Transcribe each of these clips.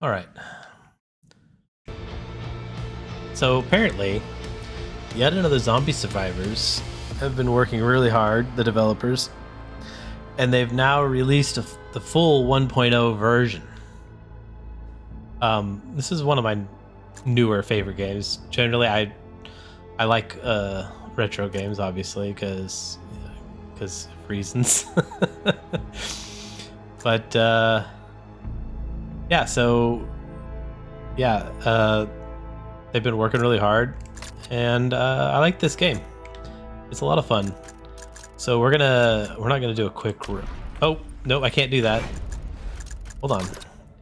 All right. So apparently, yet another zombie survivors have been working really hard, the developers, and they've now released the full 1.0 version. This is one of my newer favorite games. Generally, I like retro games, obviously, because reasons. But yeah, so yeah, they've been working really hard, and I like this game. It's a lot of fun. So we're not gonna do a quick. Oh no, I can't do that. Hold on.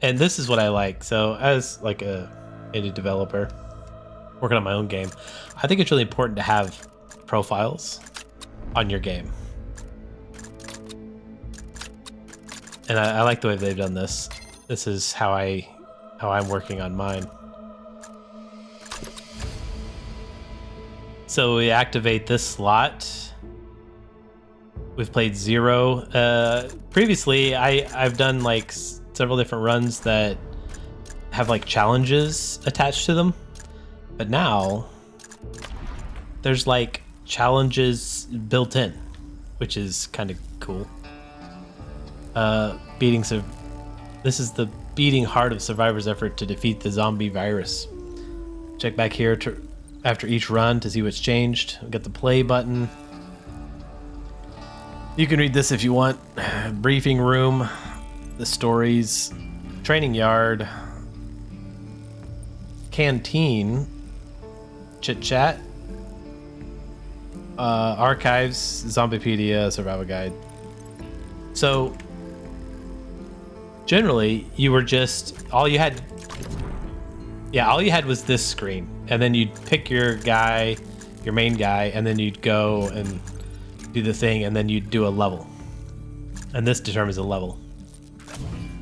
And this is what I like. So as like a indie developer working on my own game, I think it's really important to have profiles on your game. And I like the way they've done this. This is how I'm working on mine. So we activate this slot. We've played 0. Previously, I've done like several different runs that have like challenges attached to them. But now there's like challenges built in, which is kind of cool. This is the beating heart of survivors' effort to defeat the zombie virus. Check back here after each run to see what's changed. We've got the play button. You can read this if you want. Briefing room, the stories, training yard, canteen, chit chat, archives, Zombiepedia, survival guide. So generally, you were just all you had was this screen, and then you'd pick your guy, your main guy, and then you'd go and do the thing, and then you'd do a level, and this determines what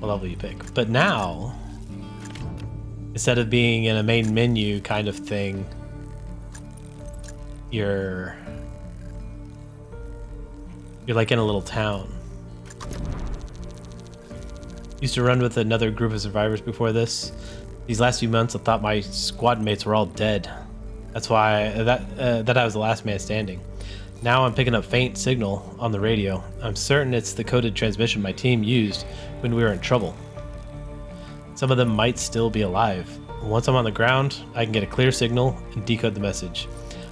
level you pick. But now, instead of being in a main menu kind of thing, you're like in a little town. Used to run with another group of survivors before this. These last few months, I thought my squad mates were all dead. That's why that I was the last man standing. Now I'm picking up faint signal on the radio. I'm certain it's the coded transmission my team used when we were in trouble. Some of them might still be alive. Once I'm on the ground, I can get a clear signal and decode the message.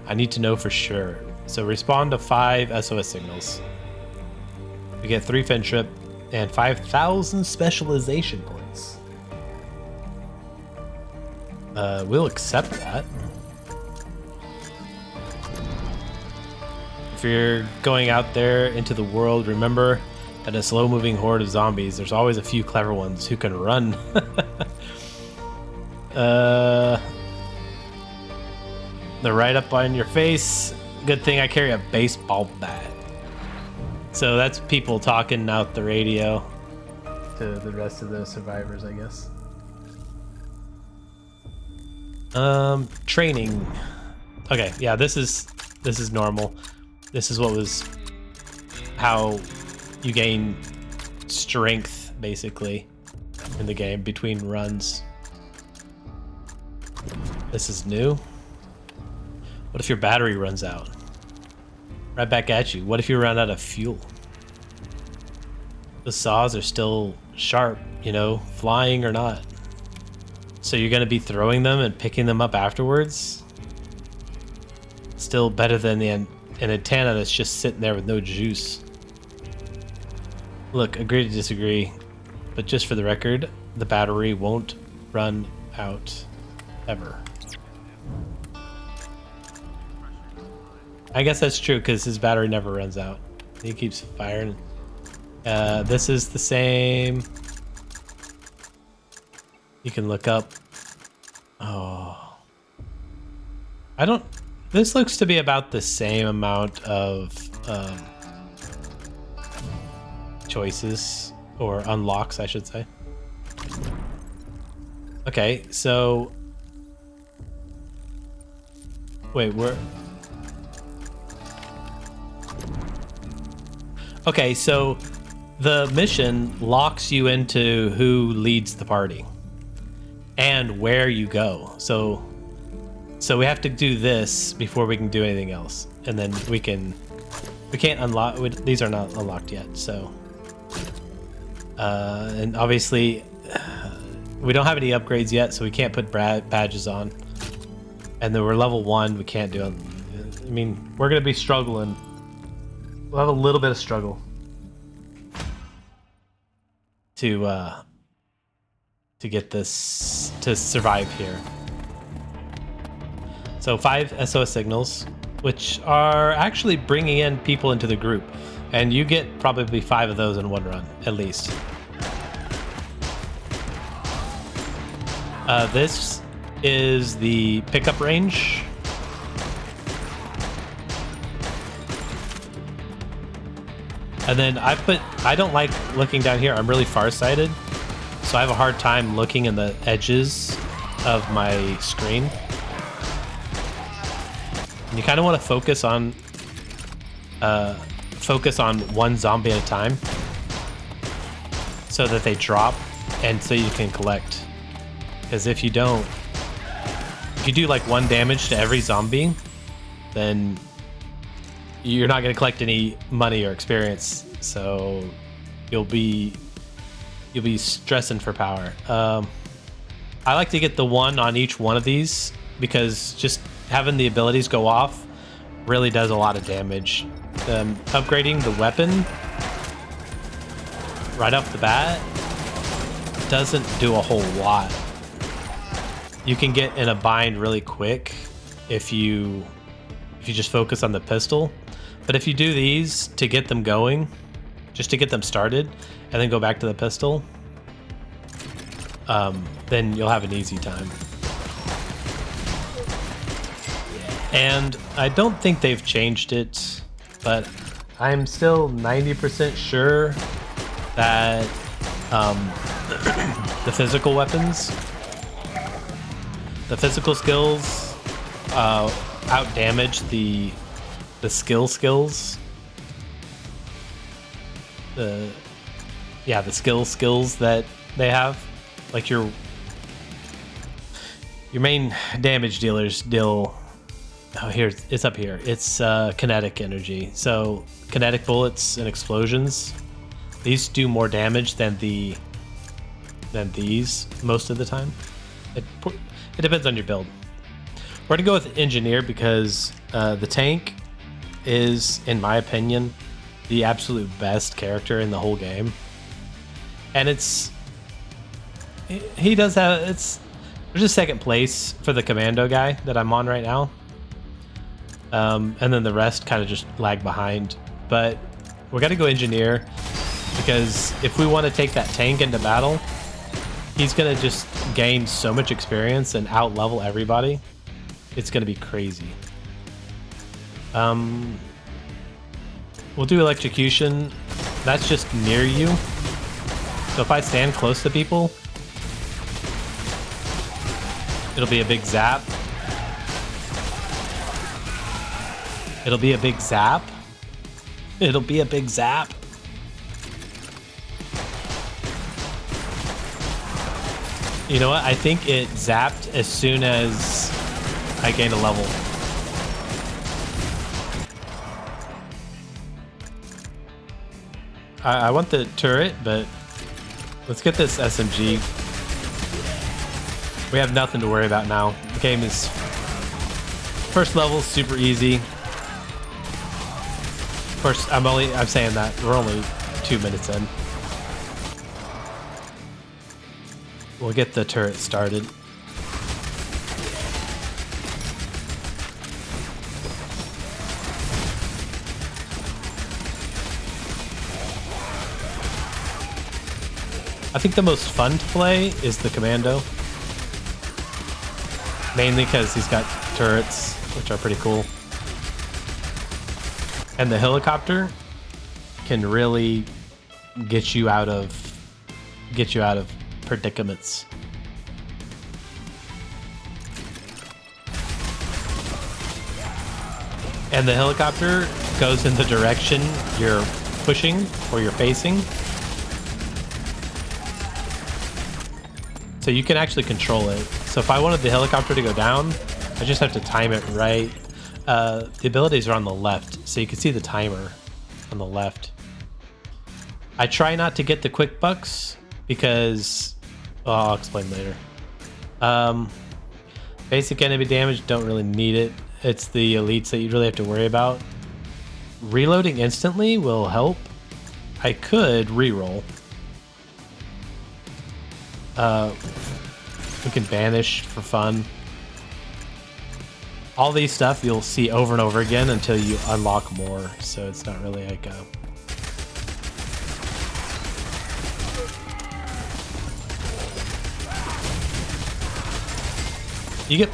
I need to know for sure. So respond to 5 SOS signals. We get 3 friendship and 5,000 specialization points. We'll accept that. If you're going out there into the world, remember that in a slow-moving horde of zombies, there's always a few clever ones who can run. They're right up on your face. Good thing I carry a baseball bat. So that's people talking out the radio to the rest of the survivors, I guess. Training. Okay, yeah, this is normal. This is how you gain strength, basically, in the game between runs. This is new. What if your battery runs out? Right back at you. What if you run out of fuel? The saws are still sharp, flying or not. So you're gonna be throwing them and picking them up afterwards? Still better than an antenna that's just sitting there with no juice. Look, agree to disagree, but just for the record, the battery won't run out ever. I guess that's true because his battery never runs out. He keeps firing. This is the same. You can look up. Oh. This looks to be about the same amount of choices, or unlocks, I should say. Okay, so... Wait, where... Okay, so the mission locks you into who leads the party. and where you go. So we have to do this before we can do anything else, and then we can't unlock. These are not unlocked yet. So, and obviously, we don't have any upgrades yet, so we can't put badges on. And then we're level 1. We can't do it. I mean, we're gonna be struggling. We'll have a little bit of struggle to get this to survive here. So 5 SOS signals, which are actually bringing in people into the group, and you get probably 5 of those in one run at least. This is the pickup range. And then I don't like looking down here. I'm really farsighted, so I have a hard time looking in the edges of my screen. And you kind of want to focus on one zombie at a time, so that they drop, and so you can collect. Because if you don't, if you do like 1 damage to every zombie, then you're not going to collect any money or experience, so you'll be stressing for power. I like to get the 1 on each one of these, because just having the abilities go off really does a lot of damage. Upgrading the weapon right off the bat doesn't do a whole lot. You can get in a bind really quick if you just focus on the pistol. But if you do these to get them going, just to get them started, and then go back to the pistol, then you'll have an easy time. And I don't think they've changed it, but I'm still 90% sure that the physical weapons, the physical skills out-damage the skills. The skills that they have. Like your main damage dealers deal. Oh, here it's up here. It's kinetic energy. So kinetic bullets and explosions. These do more damage than these most of the time. It depends on your build. We're gonna go with engineer because the tank is, in my opinion, the absolute best character in the whole game. And there's a second place for the commando guy that I'm on right now. And then the rest kind of just lag behind. But we're gonna go engineer, because if we want to take that tank into battle, he's gonna just gain so much experience and out level everybody. It's gonna be crazy. We'll do electrocution. That's just near you. So if I stand close to people, it'll be a big zap. It'll be a big zap. It'll be a big zap. You know what? I think it zapped as soon as I gained a level. I want the turret, but let's get this SMG. We have nothing to worry about now. The game is first level, super easy. Of course, I'm saying that we're only 2 minutes in. We'll get the turret started. I think the most fun to play is the commando. Mainly because he's got turrets, which are pretty cool. And the helicopter can really get you out of predicaments. And the helicopter goes in the direction you're pushing or you're facing. So you can actually control it. So if I wanted the helicopter to go down, I just have to time it right. The abilities are on the left, so you can see the timer on the left. I try not to get the quick bucks because, well, I'll explain later. Basic enemy damage, don't really need it. It's the elites that you really have to worry about. Reloading instantly will help. I could reroll. We can banish for fun. All these stuff you'll see over and over again until you unlock more, so it's not really like a...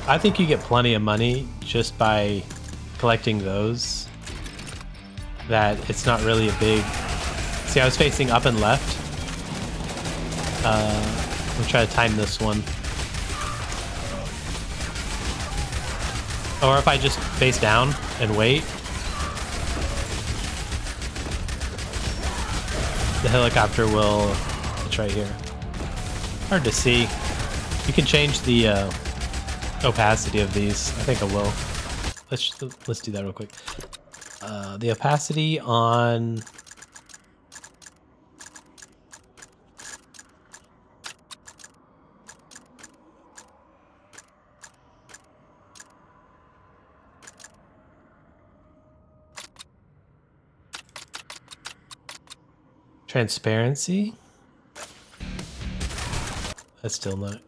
I think you get plenty of money just by collecting those. That it's not really a big... See, I was facing up and left. We'll try to time this one. Or if I just face down and wait. The helicopter will... It's right here. Hard to see. You can change the opacity of these. I think I will. Let's do that real quick. The opacity on... Transparency? That's still not...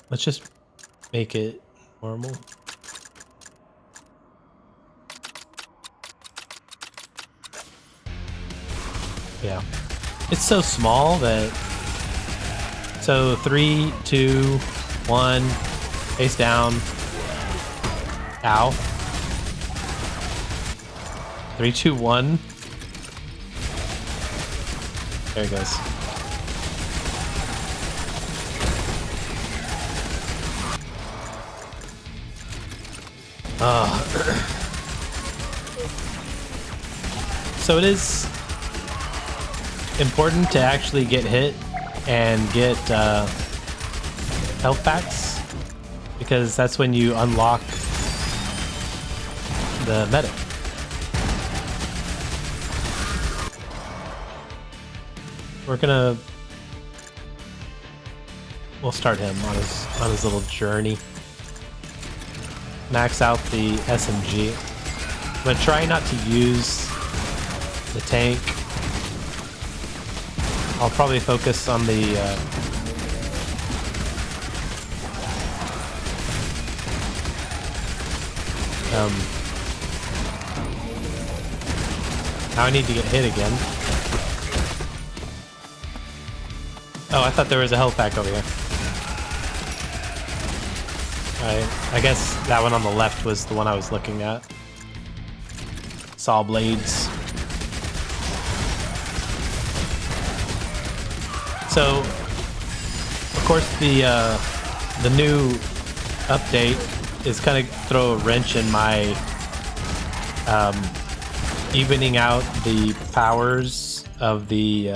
Let's just make it normal. Yeah. It's so small that... So 3, 2, 1, face down. Ow. 3, 2, 1. There it goes. So it is important to actually get hit and get health packs, because that's when you unlock the medic. We'll start him on his little journey. Max out the SMG. I'm gonna try not to use the tank. I'll probably focus on the now I need to get hit again. Oh, I thought there was a health pack over here. Alright, I guess that one on the left was the one I was looking at. Saw blades. So, of course, the new update is kind of throw a wrench in my evening out the powers of the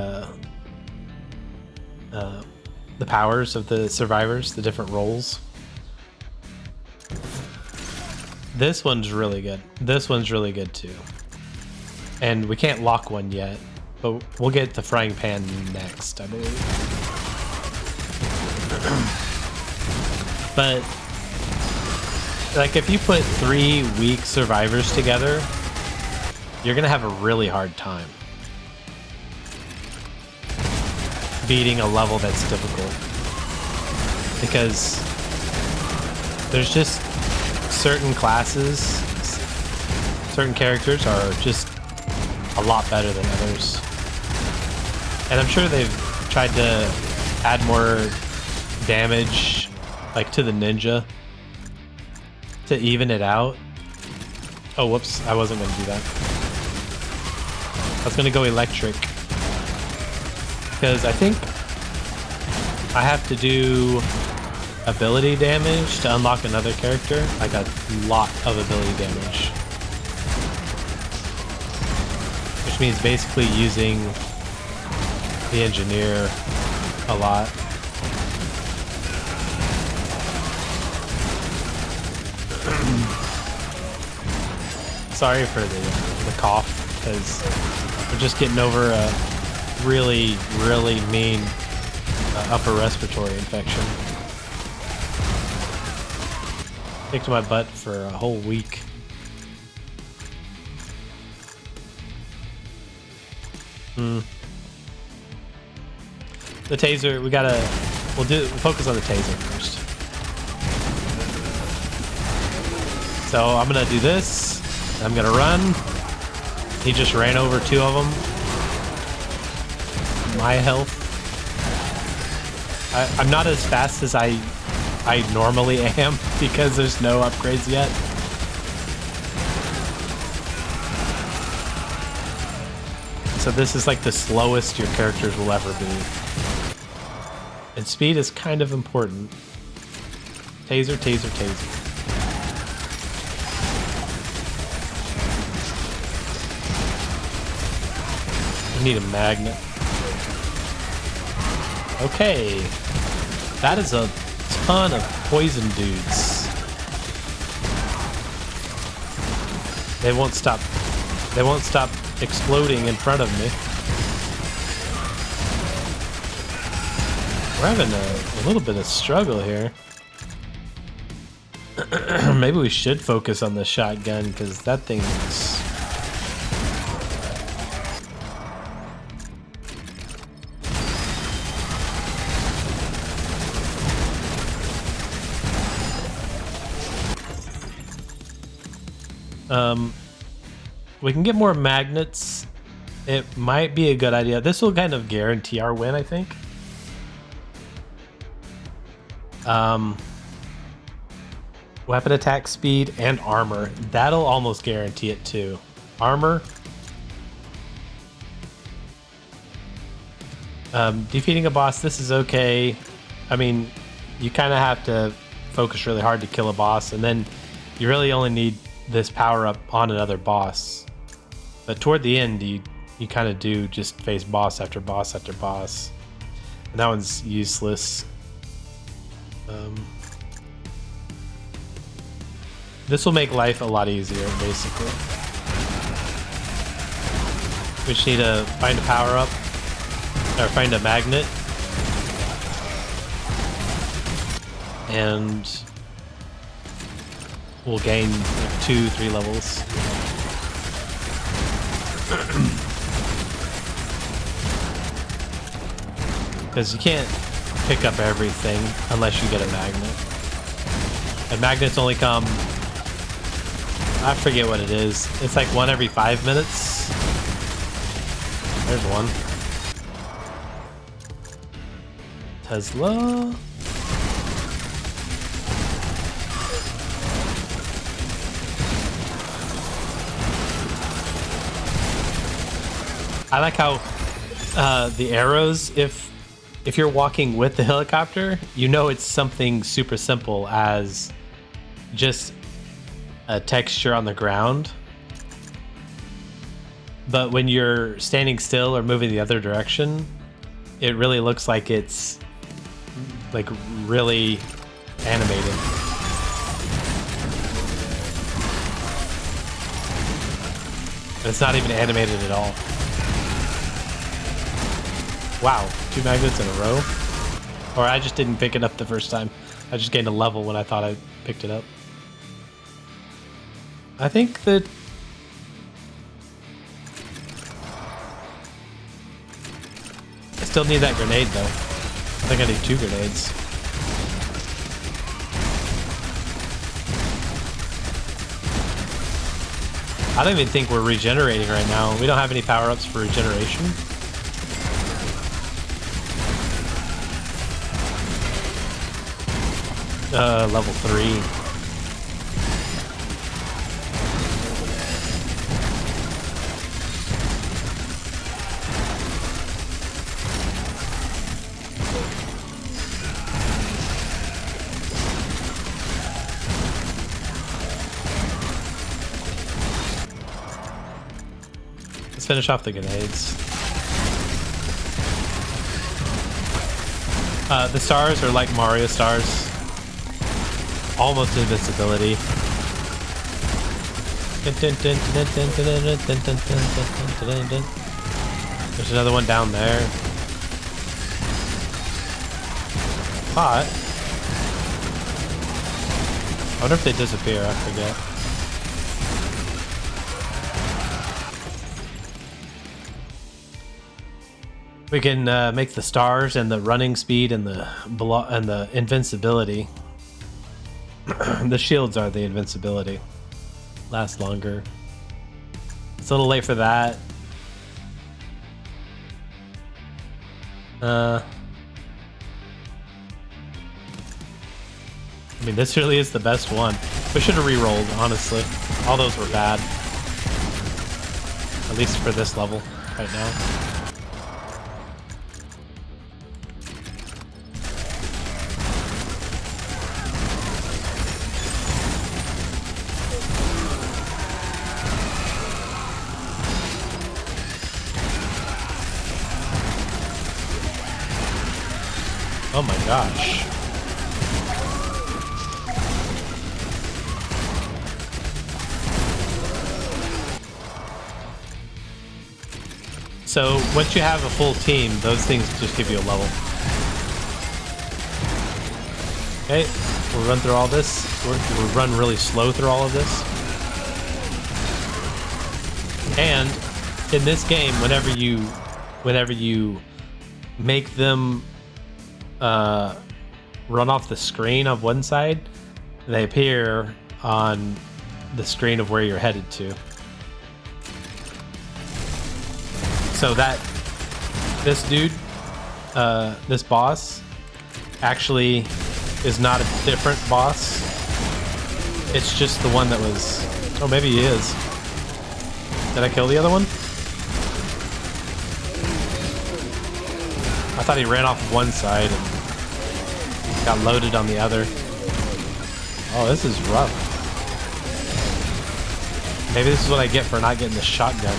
powers of the survivors, the different roles. This one's really good. This one's really good too. And we can't lock one yet, but we'll get the frying pan next, I believe. But like, if you put 3 weak survivors together, you're gonna have a really hard time beating a level that's difficult, because there's just certain classes, certain characters are just a lot better than others. And I'm sure they've tried to add more damage, like to the ninja, to even it out. Oh, whoops, I wasn't going to do that. I was going to go electric, because I think I have to do ability damage to unlock another character. Like a lot of ability damage, which means basically using the engineer a lot. Sorry for the cough, because we're just getting over a really, really mean upper respiratory infection. Kicked my butt for a whole week. The taser, we'll focus on the taser first. So I'm gonna do this. I'm gonna run. He just ran over 2 of them. My health. I'm not as fast as I normally am because there's no upgrades yet. So this is like the slowest your characters will ever be. And speed is kind of important. Taser, taser, taser. I need a magnet. Okay. That is a ton of poison dudes. They won't stop exploding in front of me. We're having a little bit of struggle here. Maybe we should focus on the shotgun, because that thing is... we can get more magnets. It might be a good idea. This will kind of guarantee our win, I think. Weapon attack speed and armor. That'll almost guarantee it too. Armor. Defeating a boss, this is okay. I mean, you kind of have to focus really hard to kill a boss, and then you really only need this power up on another boss. But toward the end, you kind of do just face boss after boss after boss. And that one's useless. This will make life a lot easier, basically. We just need to find a power up, or find a magnet. And we'll gain like 2-3 levels. Because you can't pick up everything unless you get a magnet. And magnets only come... I forget what it is. It's like 1 every 5 minutes. There's one. Tesla. I like how the arrows, if you're walking with the helicopter, you know it's something super simple as just a texture on the ground. But when you're standing still or moving the other direction, it really looks like it's like really animated. It's not even animated at all. Wow, 2 magnets in a row? Or I just didn't pick it up the first time. I just gained a level when I thought I picked it up. I think that... I still need that grenade though. I think I need 2 grenades. I don't even think we're regenerating right now. We don't have any power-ups for regeneration. Level 3. Let's finish off the grenades. The stars are like Mario stars. Almost invincibility. There's another one down there. Pot. I wonder if they disappear. I forget. We can make the stars and the running speed and the invincibility. The shields are the invincibility. Last longer. It's a little late for that. I mean, this really is the best one. We should have re-rolled, honestly. All those were bad. At least for this level right now. Oh my gosh. So once you have a full team, those things just give you a level. Okay, we'll run through all this. We'll run really slow through all of this. And in this game, whenever you make them run off the screen of one side, they appear on the screen of where you're headed to. So that this dude, this boss, actually is not a different boss. It's just the one that was. Oh, maybe he is. Did I kill the other one? I thought he ran off one side and got loaded on the other. Oh, this is rough. Maybe this is what I get for not getting the shotgun.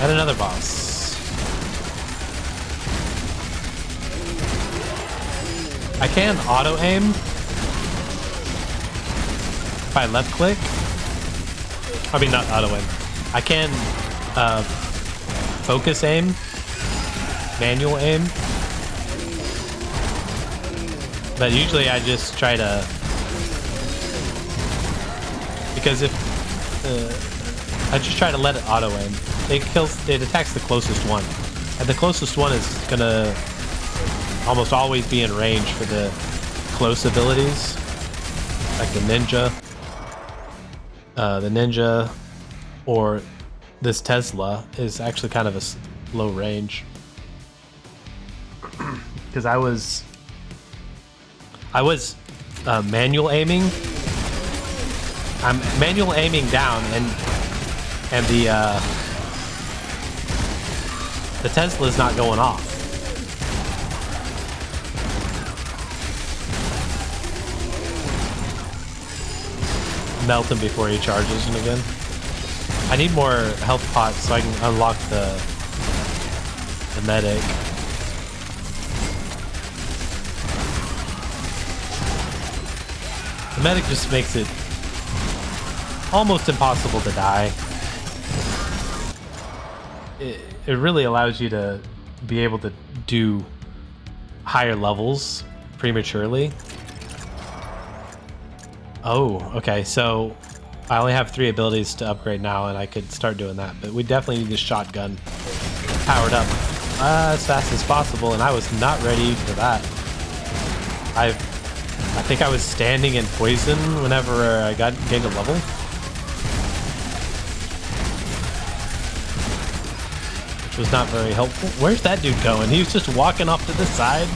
And another boss. I can auto aim if I left click. I mean, not auto aim. I can focus aim, manual aim, but usually I just try to, because if I just try to let it auto aim. It attacks the closest one, and the closest one is gonna almost always be in range for the close abilities, like the ninja, or this Tesla is actually kind of a low range. Because I was manual aiming. I'm manual aiming down, and the Tesla's not going off. Melt him before he charges him again. I need more health pots so I can unlock the medic. The medic just makes it almost impossible to die. It really allows you to be able to do higher levels prematurely. Oh, okay, so I only have 3 abilities to upgrade now, and I could start doing that, but we definitely need this shotgun powered up as fast as possible, and I was not ready for that. I think I was standing in poison whenever I gained a level. Which was not very helpful. Where's that dude going? He was just walking off to the side,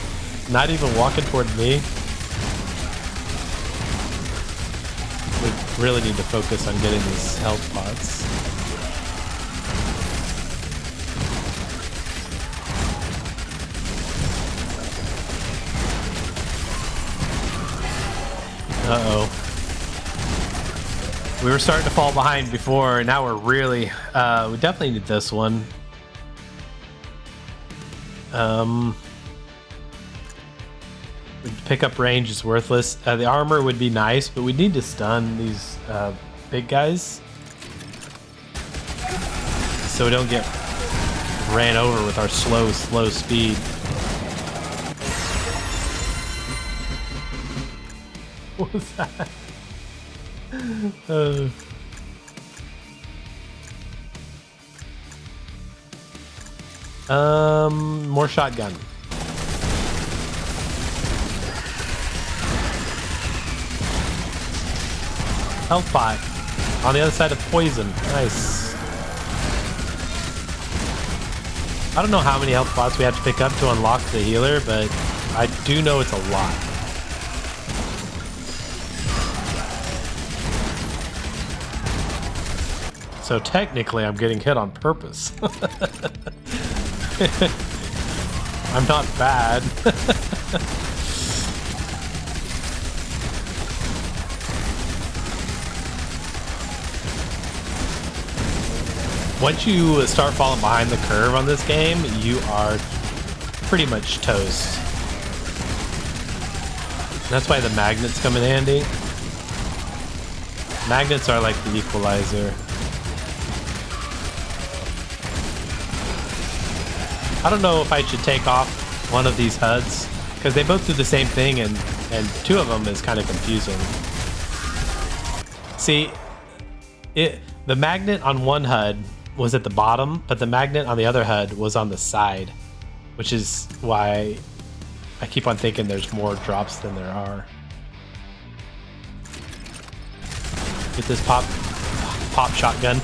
not even walking toward me. We really need to focus on getting these health pots. Uh-oh. We were starting to fall behind before, and now we're really... we definitely need this one. We pickup range is worthless. The armor would be nice, but we need to stun these big guys so we don't get ran over with our slow speed. What was that? More shotgun. Health pot on the other side of poison. Nice. I don't know how many health pots we have to pick up to unlock the healer, but I do know it's a lot. So technically I'm getting hit on purpose. I'm not bad. Once you start falling behind the curve on this game, you are pretty much toast. That's why the magnets come in handy. Magnets are like the equalizer. I don't know if I should take off one of these HUDs because they both do the same thing, and two of them is kind of confusing. See, the magnet on one HUD was at the bottom, but the magnet on the other HUD was on the side, which is why I keep on thinking there's more drops than there are. Get this pump shotgun.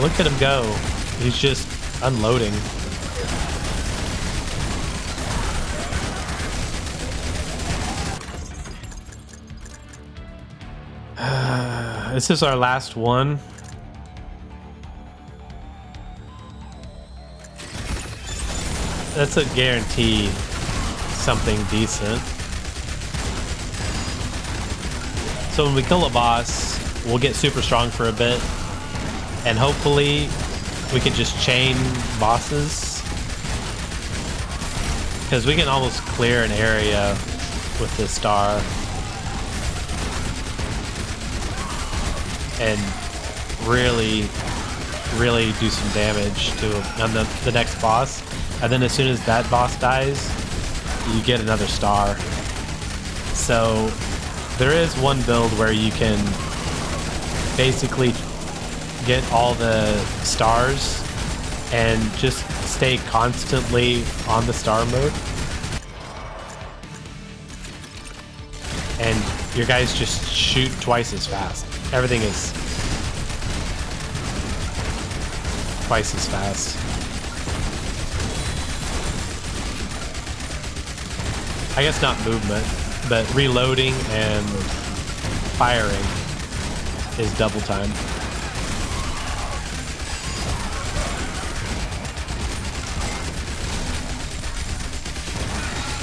Look at him go. He's just unloading. This is our last one. That's a guarantee something decent. So when we kill a boss, we'll get super strong for a bit, and hopefully we can just chain bosses, because we can almost clear an area with this star and really do some damage to him on the next boss. And then as soon as that boss dies, you get another star. So there is one build where you can basically get all the stars and just stay constantly on the star mode, and your guys just shoot twice as fast. Everything is twice as fast. I guess not movement, but reloading and firing is double time.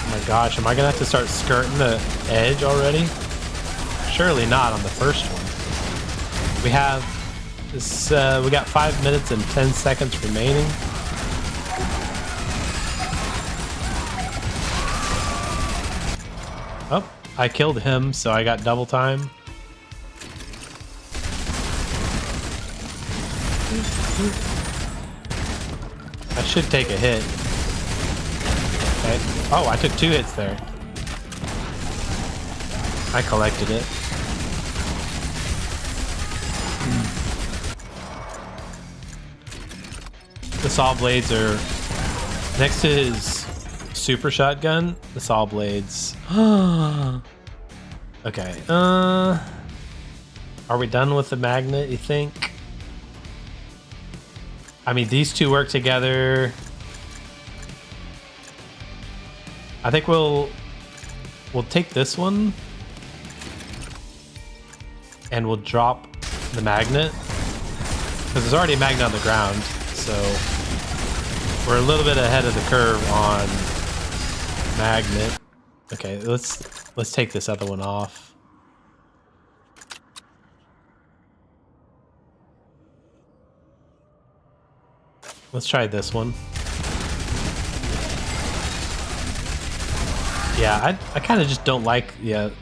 Oh my gosh, am I gonna have to start skirting the edge already? Surely not on the first one. We have this, we got 5 minutes and 10 seconds remaining. Oh, I killed him, so I got double time. I should take a hit. Okay. Oh, I took 2 hits there. I collected it. The saw blades are next to his super shotgun. The saw blades. Okay. Are we done with the magnet, you think? I mean, these two work together. I think we'll take this one and we'll drop the magnet, because there's already a magnet on the ground, so we're a little bit ahead of the curve on magnet. Okay, let's take this other one off. Let's try this one. Yeah, I kind of just don't like the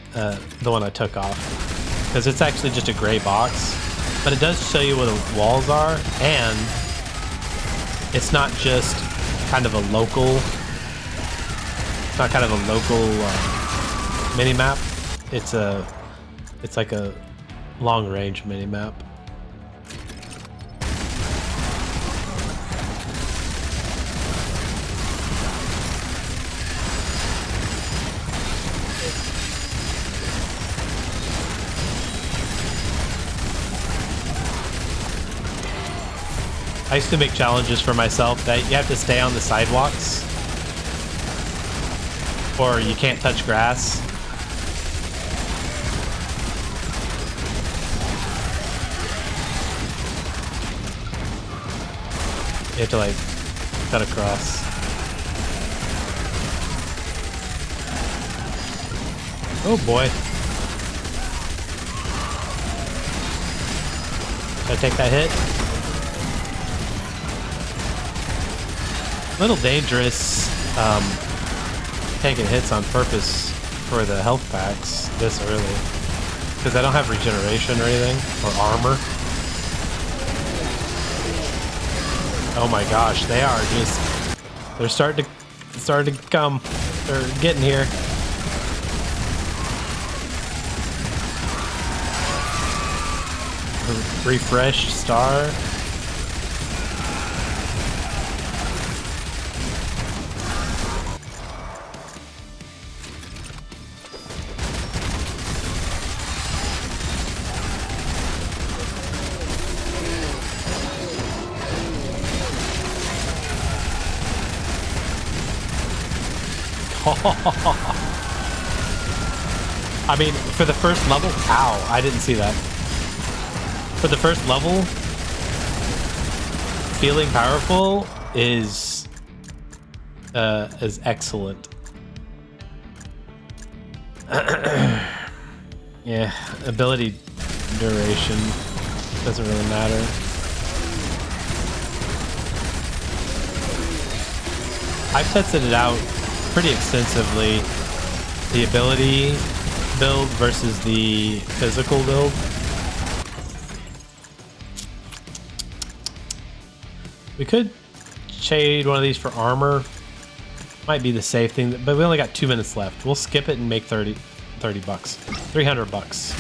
one I took off, because it's actually just a gray box, but it does show you where the walls are, and it's not just kind of a local. It's not kind of a local mini map. It's like a long range mini map. I used to make challenges for myself that you have to stay on the sidewalks or you can't touch grass. You have to like cut across. Oh boy. Did I take that hit? A little dangerous taking hits on purpose for the health packs this early, because I don't have regeneration or anything, or armor. Oh my gosh, they are just, they're starting to come. They're getting here. Refresh star. I mean, for the first level, ow, I didn't see that. For the first level, feeling powerful is excellent. Yeah, ability duration doesn't really matter. I've tested it out pretty extensively, the ability build versus the physical build. We could trade one of these for armor. Might be the safe thing, but we only got 2 minutes left. We'll skip it and make 30 bucks. 300 bucks.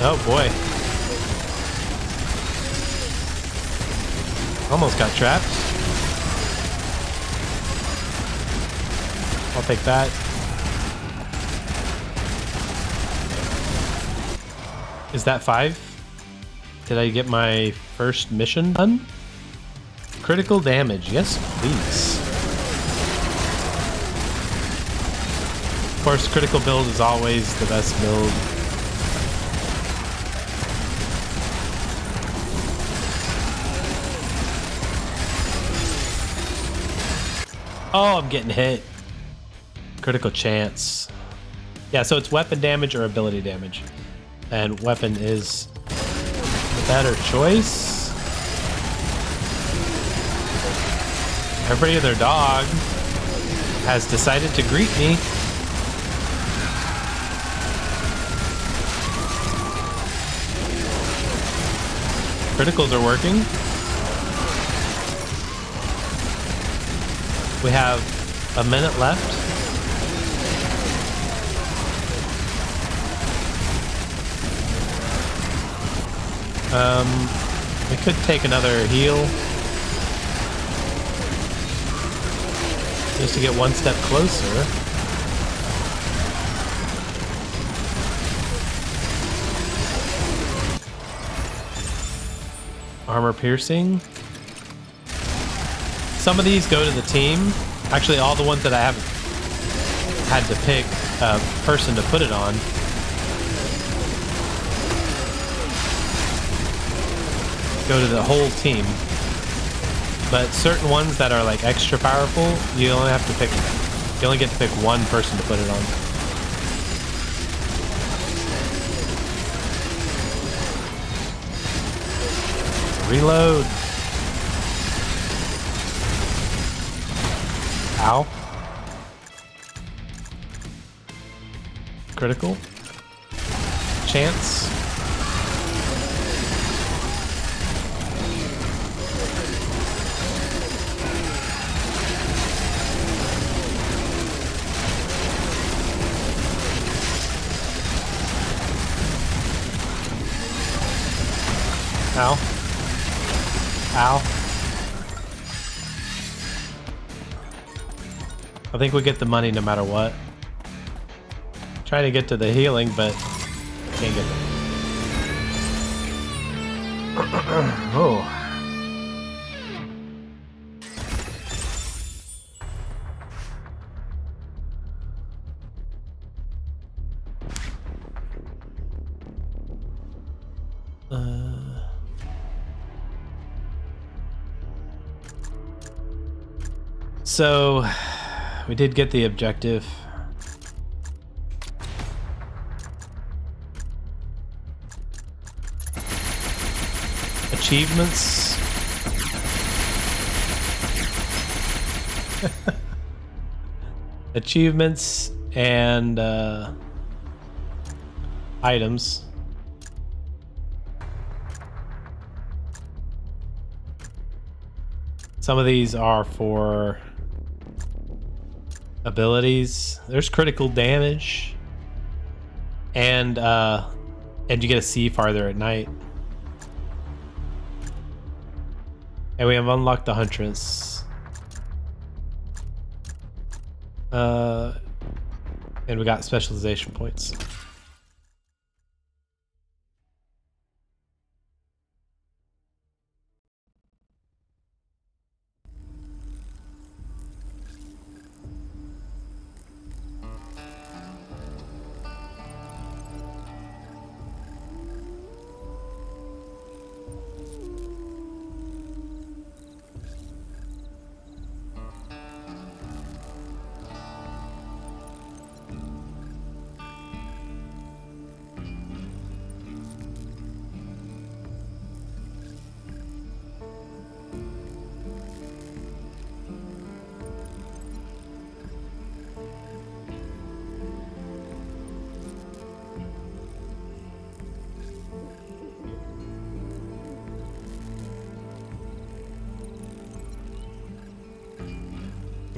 Oh boy. Almost got trapped. I'll take that. Is that 5? Did I get my first mission done? Critical damage. Yes, please. Of course, critical build is always the best build. Oh, I'm getting hit. Critical chance. Yeah, so it's weapon damage or ability damage. And weapon is the better choice. Everybody and their dog has decided to greet me. Criticals are working. We have a minute left. We could take another heal just to get one step closer. Armor piercing. Some of these go to the team. Actually, all the ones that I haven't had to pick a person to put it on. Go to the whole team. But certain ones that are like extra powerful, you only have to pick, you only get to pick one person to put it on. Reload. Ow. Critical. Chance. Ow. Ow. I think we get the money no matter what. Trying to get to the healing, but can't get there. Oh. So we did get the objective. Achievements. Achievements and items. Some of these are for abilities. There's critical damage, and you get to see farther at night. And we have unlocked the Huntress. And we got specialization points.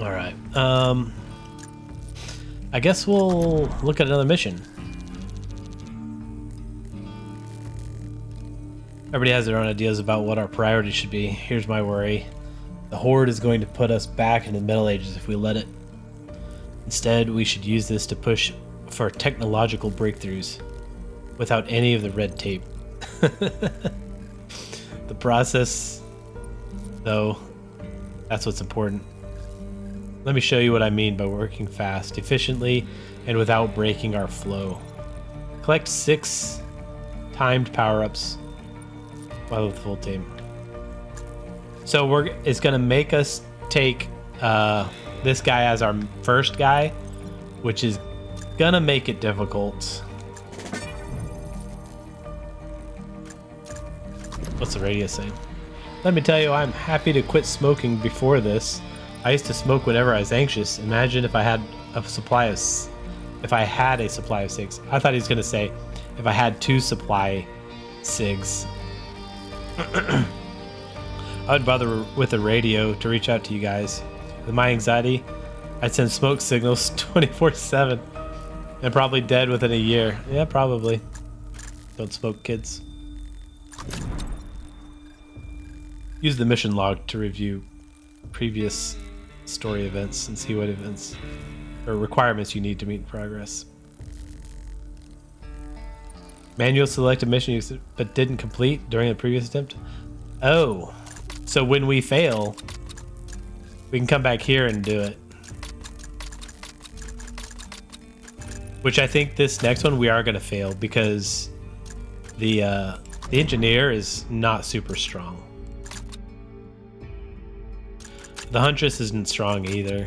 All right. I guess we'll look at another mission. Everybody has their own ideas about what our priorities should be. Here's my worry. The Horde is going to put us back in the Middle Ages if we let it. Instead, we should use this to push for technological breakthroughs without any of the red tape. The process, though, that's what's important. Let me show you what I mean by working fast, efficiently, and without breaking our flow. Collect 6 timed power-ups while with the full team. So it's gonna make us take this guy as our first guy, which is gonna make it difficult. What's the radio saying? Let me tell you, I'm happy to quit smoking before this. I used to smoke whenever I was anxious. Imagine if I had a supply of 6. I thought he was gonna say, if I had 2 supply SIGs. I would bother with a radio to reach out to you guys. With my anxiety, I'd send smoke signals 24/7 and probably dead within a year. Yeah, probably. Don't smoke, kids. Use the mission log to review previous story events and see what events or requirements you need to meet in progress. Manual select a mission but didn't complete during the previous attempt. Oh, so when we fail, we can come back here and do it. Which I think this next one we are going to fail because the engineer is not super strong. The Huntress isn't strong either.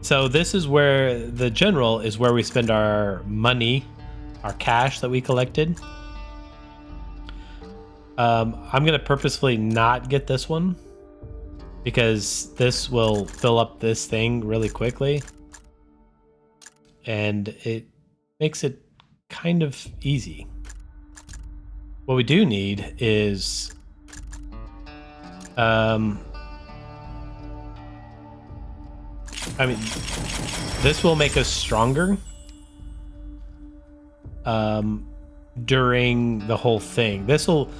So this is where the general is where we spend our money, our cash that we collected. I'm gonna purposefully not get this one because this will fill up this thing really quickly, and it makes it kind of easy. What we do need is I mean, this will make us stronger during the whole thing. This will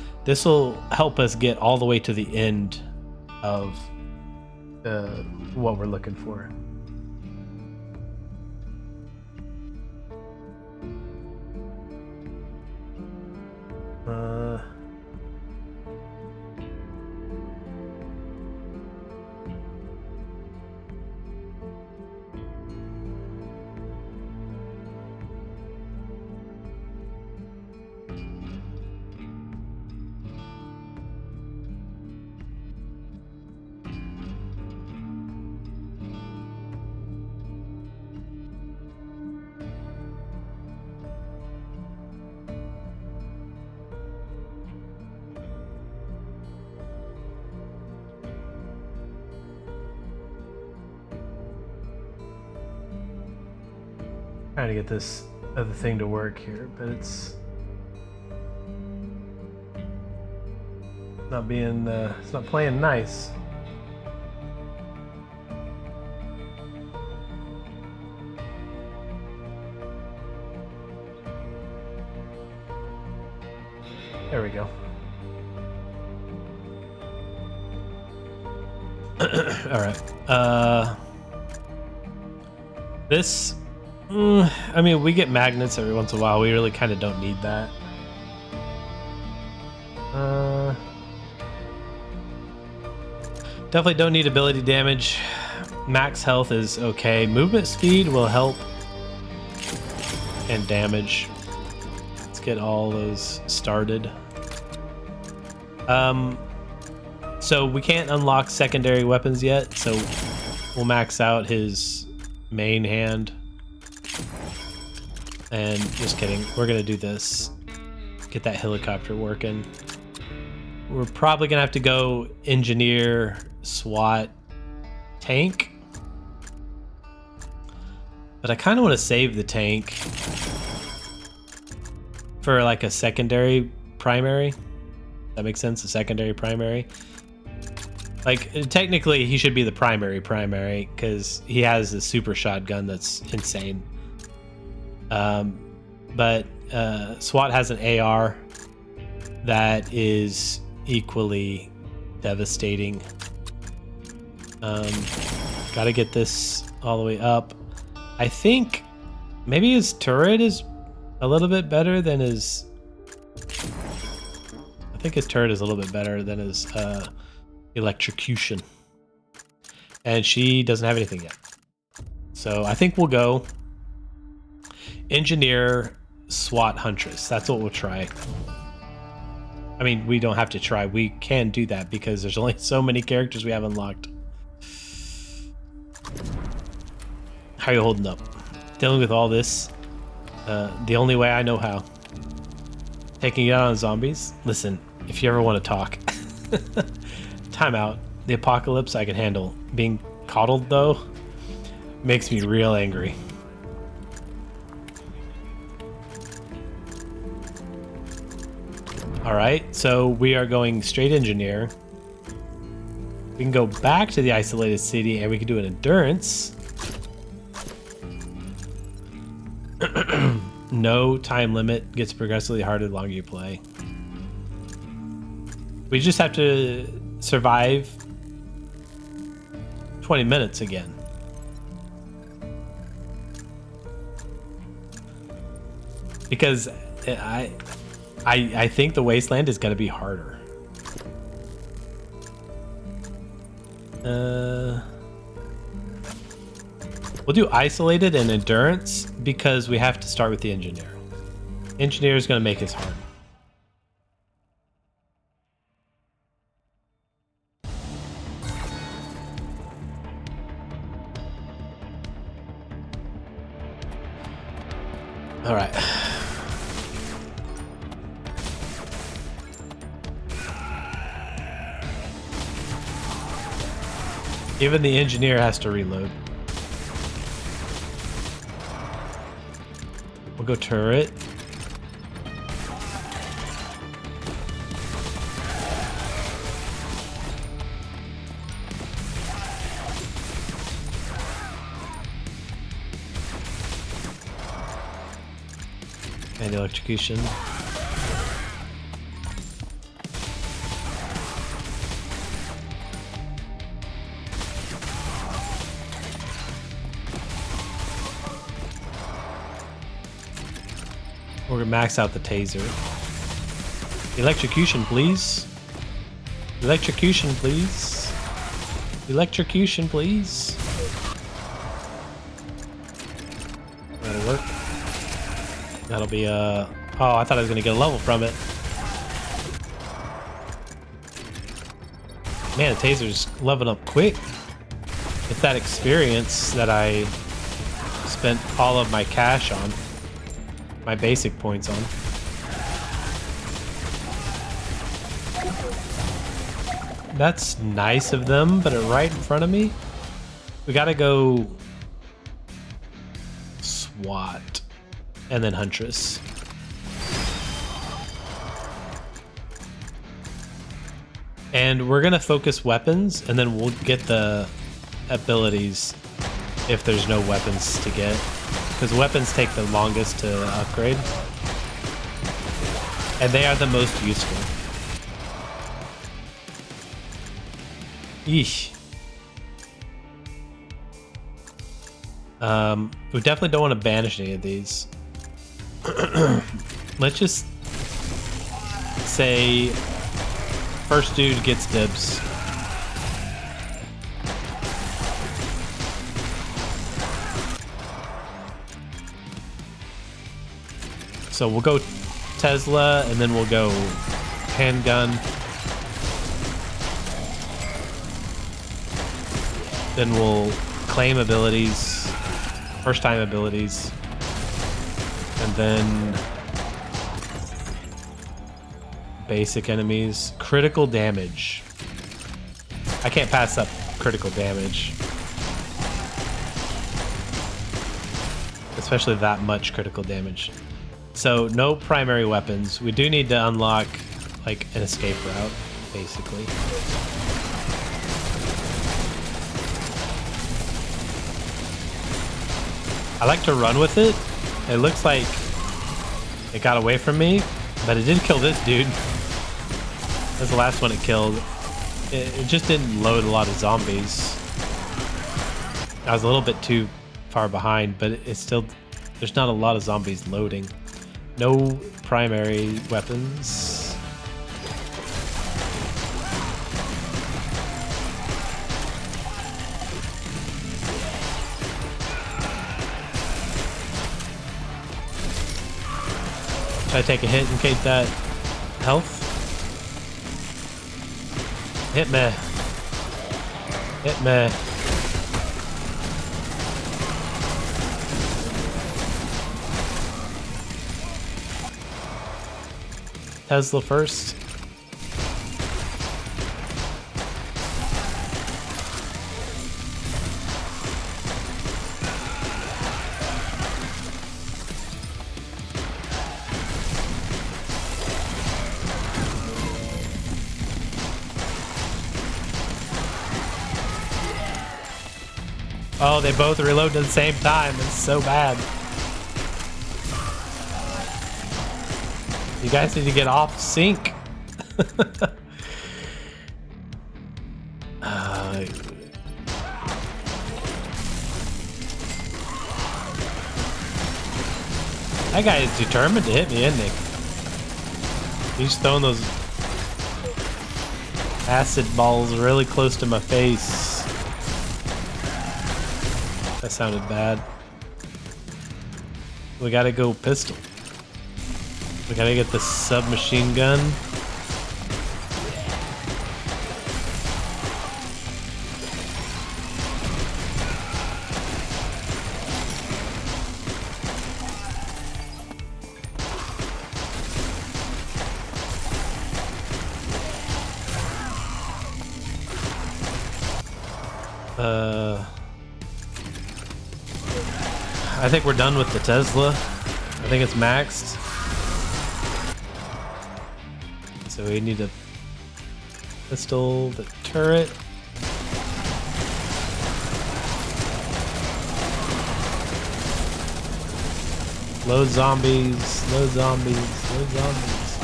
help us get all the way to the end of what we're looking for. Trying to get this other thing to work here, but it's not being it's not playing nice. There we go. All right. This I mean, we get magnets every once in a while. We really kind of don't need that. Definitely don't need ability damage. Max health is okay. Movement speed will help. And damage. Let's get all those started. So we can't unlock secondary weapons yet, so we'll max out his main hand. And just kidding, we're gonna do this. Get that helicopter working. We're probably gonna have to go engineer, SWAT, tank. But I kind of want to save the tank for like a secondary primary. That makes sense, a secondary primary. Like, technically he should be the primary because he has a super shotgun that's insane. But SWAT has an AR that is equally devastating. Gotta get this all the way up. I think maybe his turret is a little bit better than his... I think his turret is a little bit better than his electrocution. And she doesn't have anything yet. So I think we'll go engineer, SWAT, huntress. That's what we'll try. I mean, we don't have to try. We can do that because there's only so many characters we have unlocked. How are you holding up? Dealing with all this the only way I know how. Taking it out on zombies? Listen, if you ever want to talk. Time out. The apocalypse I can handle. Being coddled, though, makes me real angry. Alright, so we are going straight engineer. We can go back to the isolated city and we can do an endurance. No time limit. Gets progressively harder the longer you play. We just have to survive 20 minutes again. Because I think the wasteland is going to be harder. We'll do isolated and endurance because we have to start with the engineer. Engineer is going to make us hard. All right. Even the engineer has to reload. We'll go turret. And electrocution. We're gonna max out the taser. Electrocution, please. Electrocution, please. Electrocution, please. That'll work. That'll be oh, I thought I was gonna get a level from it. Man, the taser's leveling up quick. It's that experience that I spent all of my cash on. My basic points on. That's nice of them, but right in front of me, we gotta go SWAT and then Huntress. And we're gonna focus weapons, and then we'll get the abilities if there's no weapons to get. Because weapons take the longest to upgrade. And they are the most useful. Yeesh. We definitely don't want to banish any of these. Let's just say first dude gets dibs. So we'll go Tesla, and then we'll go handgun. Then we'll claim abilities, first time abilities, and then basic enemies. Critical damage. I can't pass up critical damage. Especially that much critical damage. So no primary weapons. We do need to unlock like an escape route, basically. I like to run with it. It looks like it got away from me, but it did kill this dude. That's the last one it killed. It just didn't load a lot of zombies. I was a little bit too far behind, but it's still, there's not a lot of zombies loading. No primary weapons. Should I take a hit in case that health? Hit me. Hit me. Tesla first. Oh, they both reload at the same time. It's so bad. You guys need to get off sync. That guy is determined to hit me, isn't he? He's throwing those acid balls really close to my face. That sounded bad. We gotta go pistol. We gotta get the submachine gun. I think we're done with the Tesla. I think it's maxed. So we need to pistol the turret. Load zombies, load zombies, load zombies.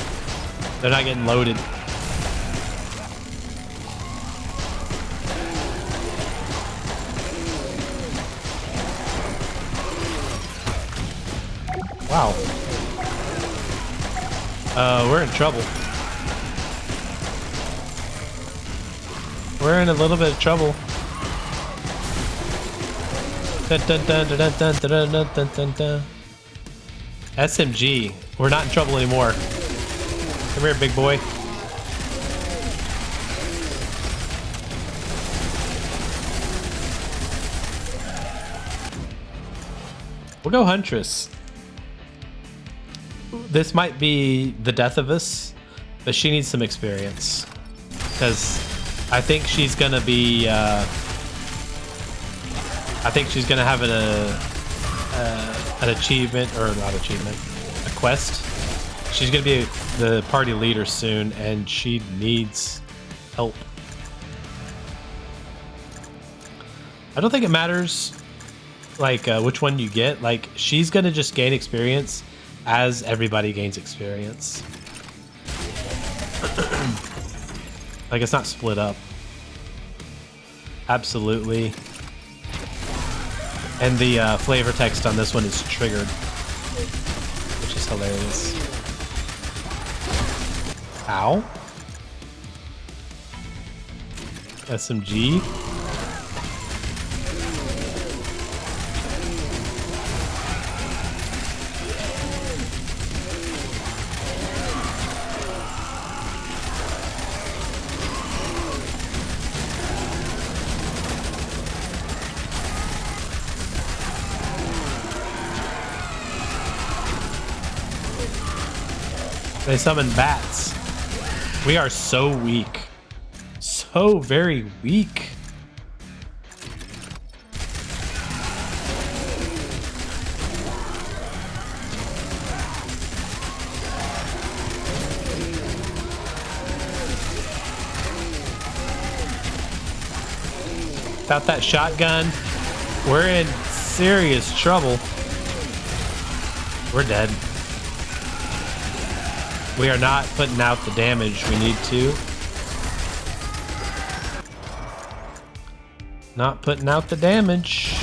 They're not getting loaded. Wow. We're in trouble. We're in a little bit of trouble. Dun, dun, dun, dun, dun, dun, dun, dun, dun, dun. SMG. We're not in trouble anymore. Come here, big boy. We'll go Huntress. This might be the death of us, but she needs some experience. Because I think she's gonna be, I think she's gonna have an achievement, or not achievement, a quest. She's gonna be the party leader soon, and she needs help. I don't think it matters, like, which one you get. Like, she's gonna just gain experience as everybody gains experience. Like, it's not split up. Absolutely. And the flavor text on this one is triggered, which is hilarious. Ow. SMG. They summon bats. We are so weak. So very weak. Without that shotgun, we're in serious trouble. We're dead. We are not putting out the damage we need to. Not putting out the damage.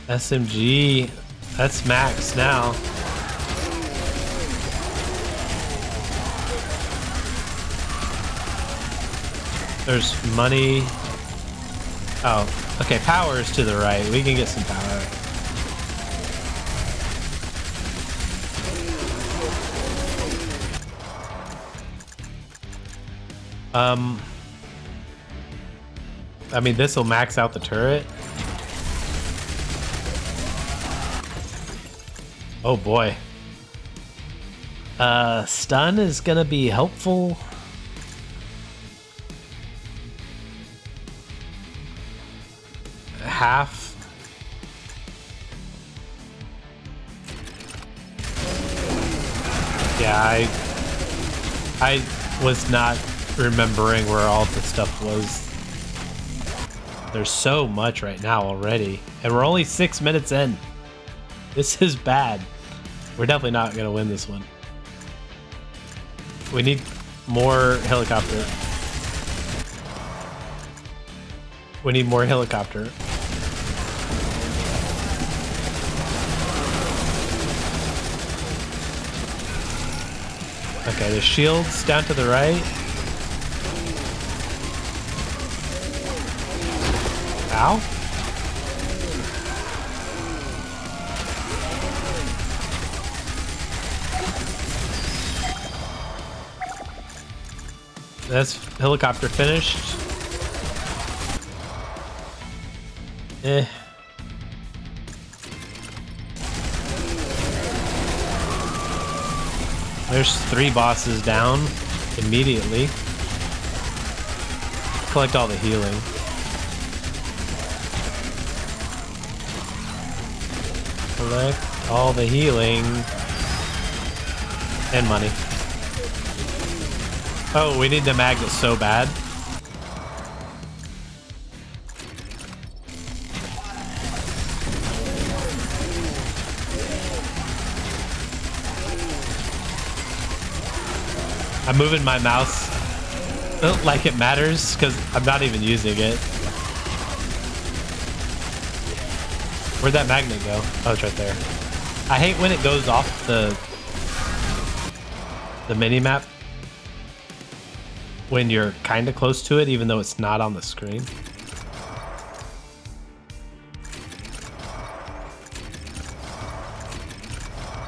SMG, that's max now. There's money. Oh, okay, power is to the right. We can get some power. I mean, this will max out the turret. Oh boy. Stun is gonna be helpful. Half. Yeah, I was not remembering where all the stuff was. There's so much right now already, and we're only 6 minutes in. This is bad. We're definitely not gonna win this one. We need more helicopter. We need more helicopter. Okay, the shields down to the right. Ow. That's helicopter finished. Eh. There's 3 bosses down immediately. Collect all the healing. Collect all the healing. And money. Oh, we need the magnet so bad. I'm moving my mouse like it matters because I'm not even using it. Where'd that magnet go? Oh, it's right there. I hate when it goes off the mini-map when you're kind of close to it, even though it's not on the screen.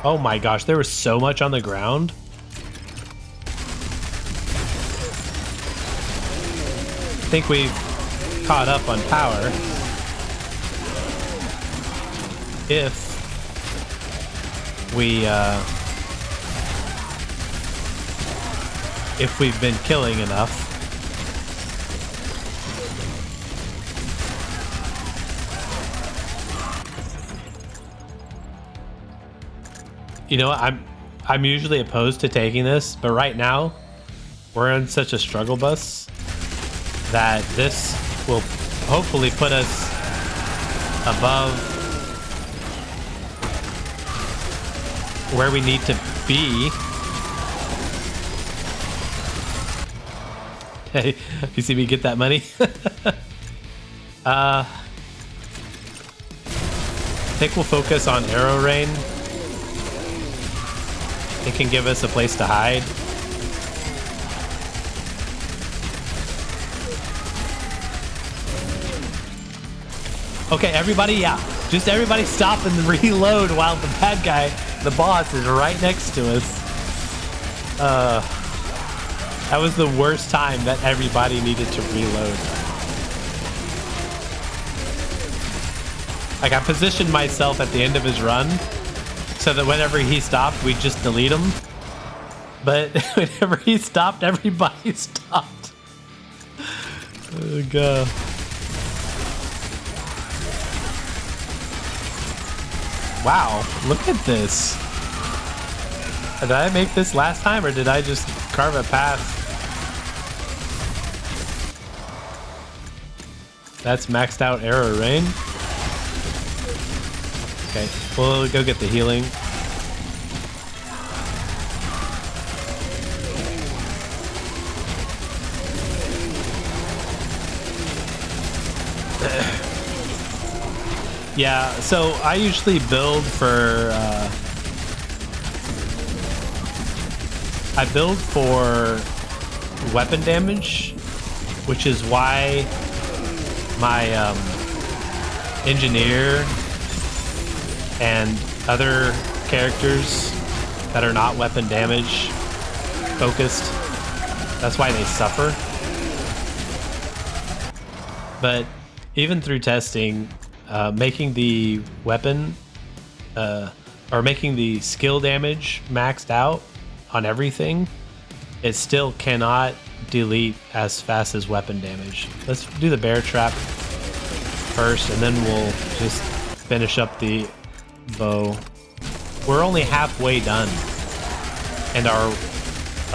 Oh my gosh, there was so much on the ground. I think we've caught up on power. If we've been killing enough. You know, I'm usually opposed to taking this, but right now we're in such a struggle bus that this will hopefully put us above where we need to be. Hey, you see me get that money? I think we'll focus on arrow rain. It can give us a place to hide. Okay, everybody, yeah. Just everybody stop and reload while the bad guy, the boss, is right next to us. That was the worst time that everybody needed to reload. Like, I positioned myself at the end of his run so that whenever he stopped, we'd just delete him. But whenever he stopped, everybody stopped. Oh, God. Wow, look at this. Did I make this last time, or did I just carve a path? That's maxed out arrow rain. Okay, we'll go get the healing. Yeah, so I usually build for I build for weapon damage, which is why my engineer and other characters that are not weapon damage focused, that's why they suffer. But even through testing, making the weapon or making the skill damage maxed out on everything, it still cannot delete as fast as weapon damage. Let's do the bear trap first, and then we'll just finish up the bow. We're only halfway done, and our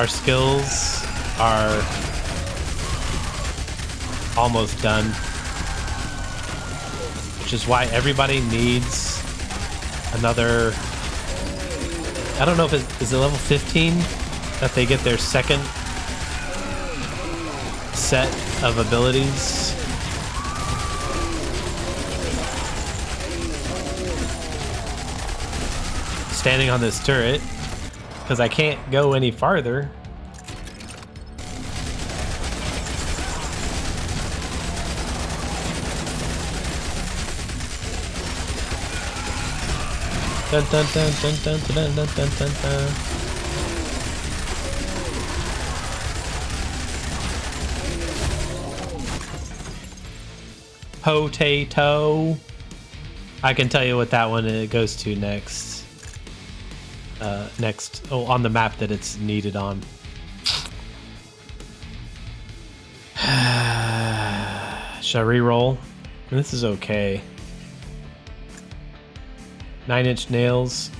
skills are almost done, which is why everybody needs another. I don't know if is it level 15 that they get their second set of abilities. Standing on this turret because I can't go any farther. Dun, dun, dun, dun, dun, dun, dun, dun, dun, dun. Potato. I can tell you what that one it goes to next. On the map that it's needed on. Should I re-roll? This is okay. 9-inch nails.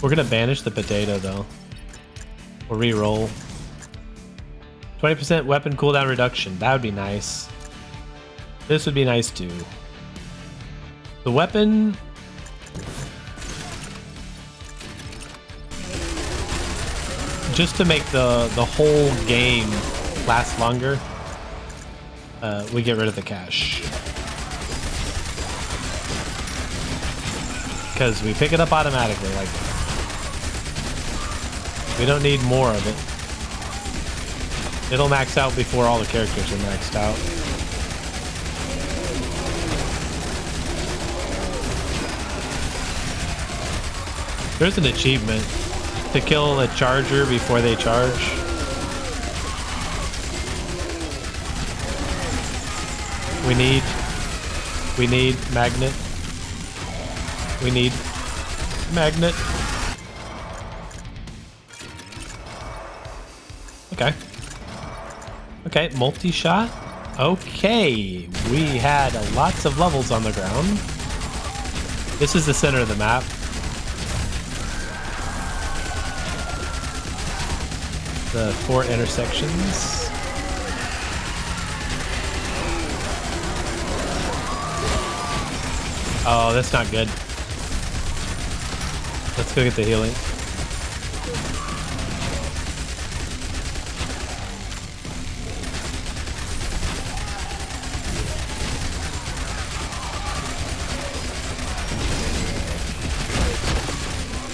We're gonna banish the potato though. We'll re-roll. 20% weapon cooldown reduction. That would be nice. This would be nice too. The weapon... just to make the whole game last longer, we get rid of the cash. Because we pick it up automatically like that. We don't need more of it. It'll max out before all the characters are maxed out. There's an achievement to kill a charger before they charge. We need magnet. We need magnet. Okay. Okay, multi-shot. Okay, we had lots of levels on the ground. This is the center of the map. The 4 intersections. Oh, that's not good. Let's go get the healing.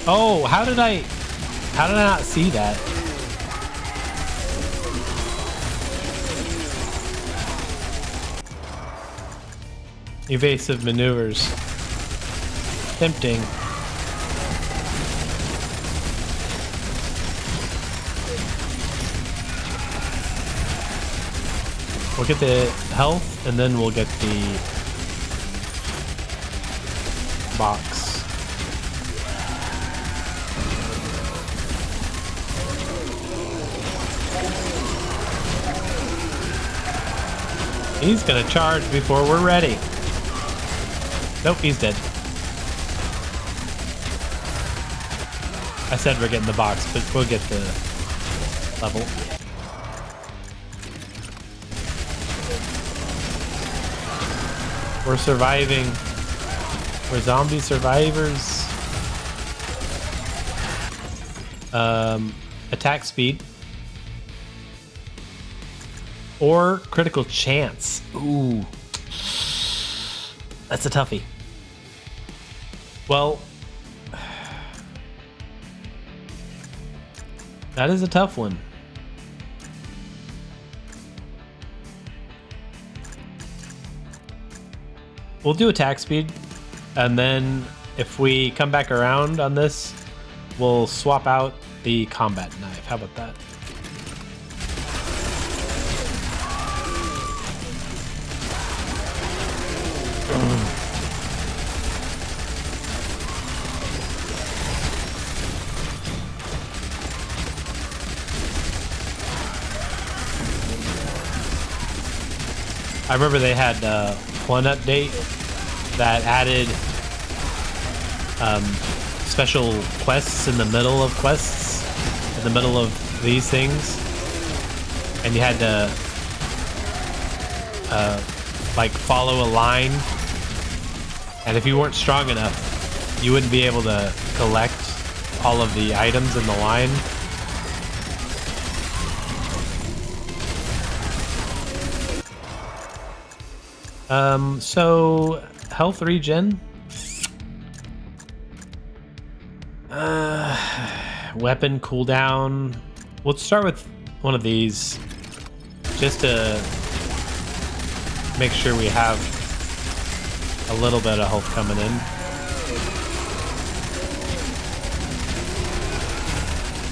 Oh, how did I not see that? Evasive maneuvers. Tempting. We'll get the health and then we'll get the box. He's gonna charge before we're ready. Nope, he's dead. I said we're getting the box, but we'll get the level. We're surviving. We're zombie survivors. Attack speed. Or critical chance. Ooh. That's a toughie. Well, that is a tough one. We'll do attack speed, and then if we come back around on this, we'll swap out the combat knife. How about that? I remember they had one update that added special quests in the middle of quests, in the middle of these things, and you had to like follow a line, and if you weren't strong enough, you wouldn't be able to collect all of the items in the line. So health regen. Weapon cooldown. We'll start with one of these just to make sure we have a little bit of health coming in.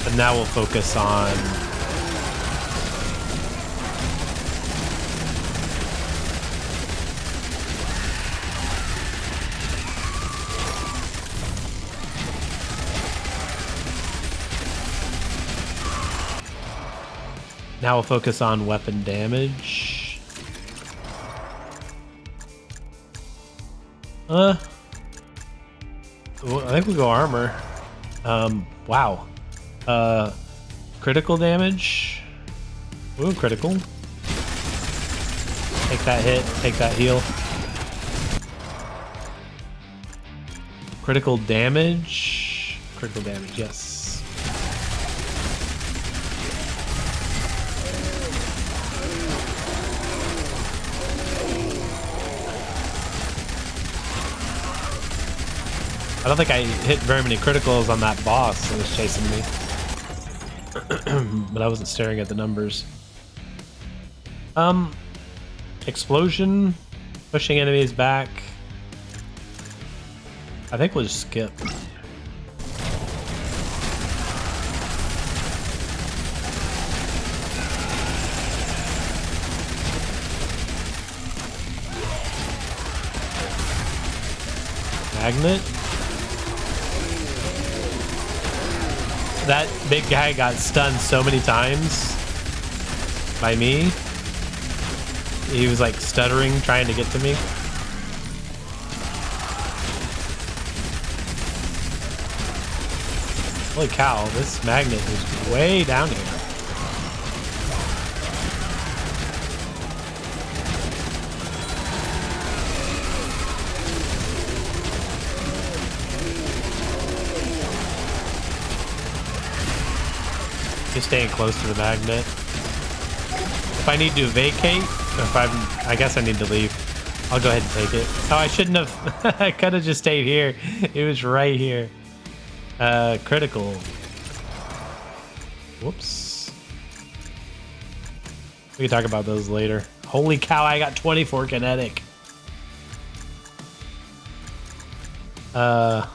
And now we'll focus on Now we'll focus on weapon damage. Well, I think we'll go armor. Wow. Critical damage. Ooh, critical. Take that hit, take that heal. Critical damage. Critical damage, yes. I don't think I hit very many criticals on that boss that was chasing me. But I wasn't staring at the numbers. Explosion. Pushing enemies back. I think we'll just skip. Magnet. That big guy got stunned so many times by me. He was like stuttering, trying to get to me. Holy cow, this magnet is way down here. Just staying close to the magnet. If I need to vacate, if I guess I need to leave. I'll go ahead and take it. Oh, I shouldn't have. I could have just stayed here. It was right here. Critical. Whoops. We can talk about those later. Holy cow, I got 24 kinetic. I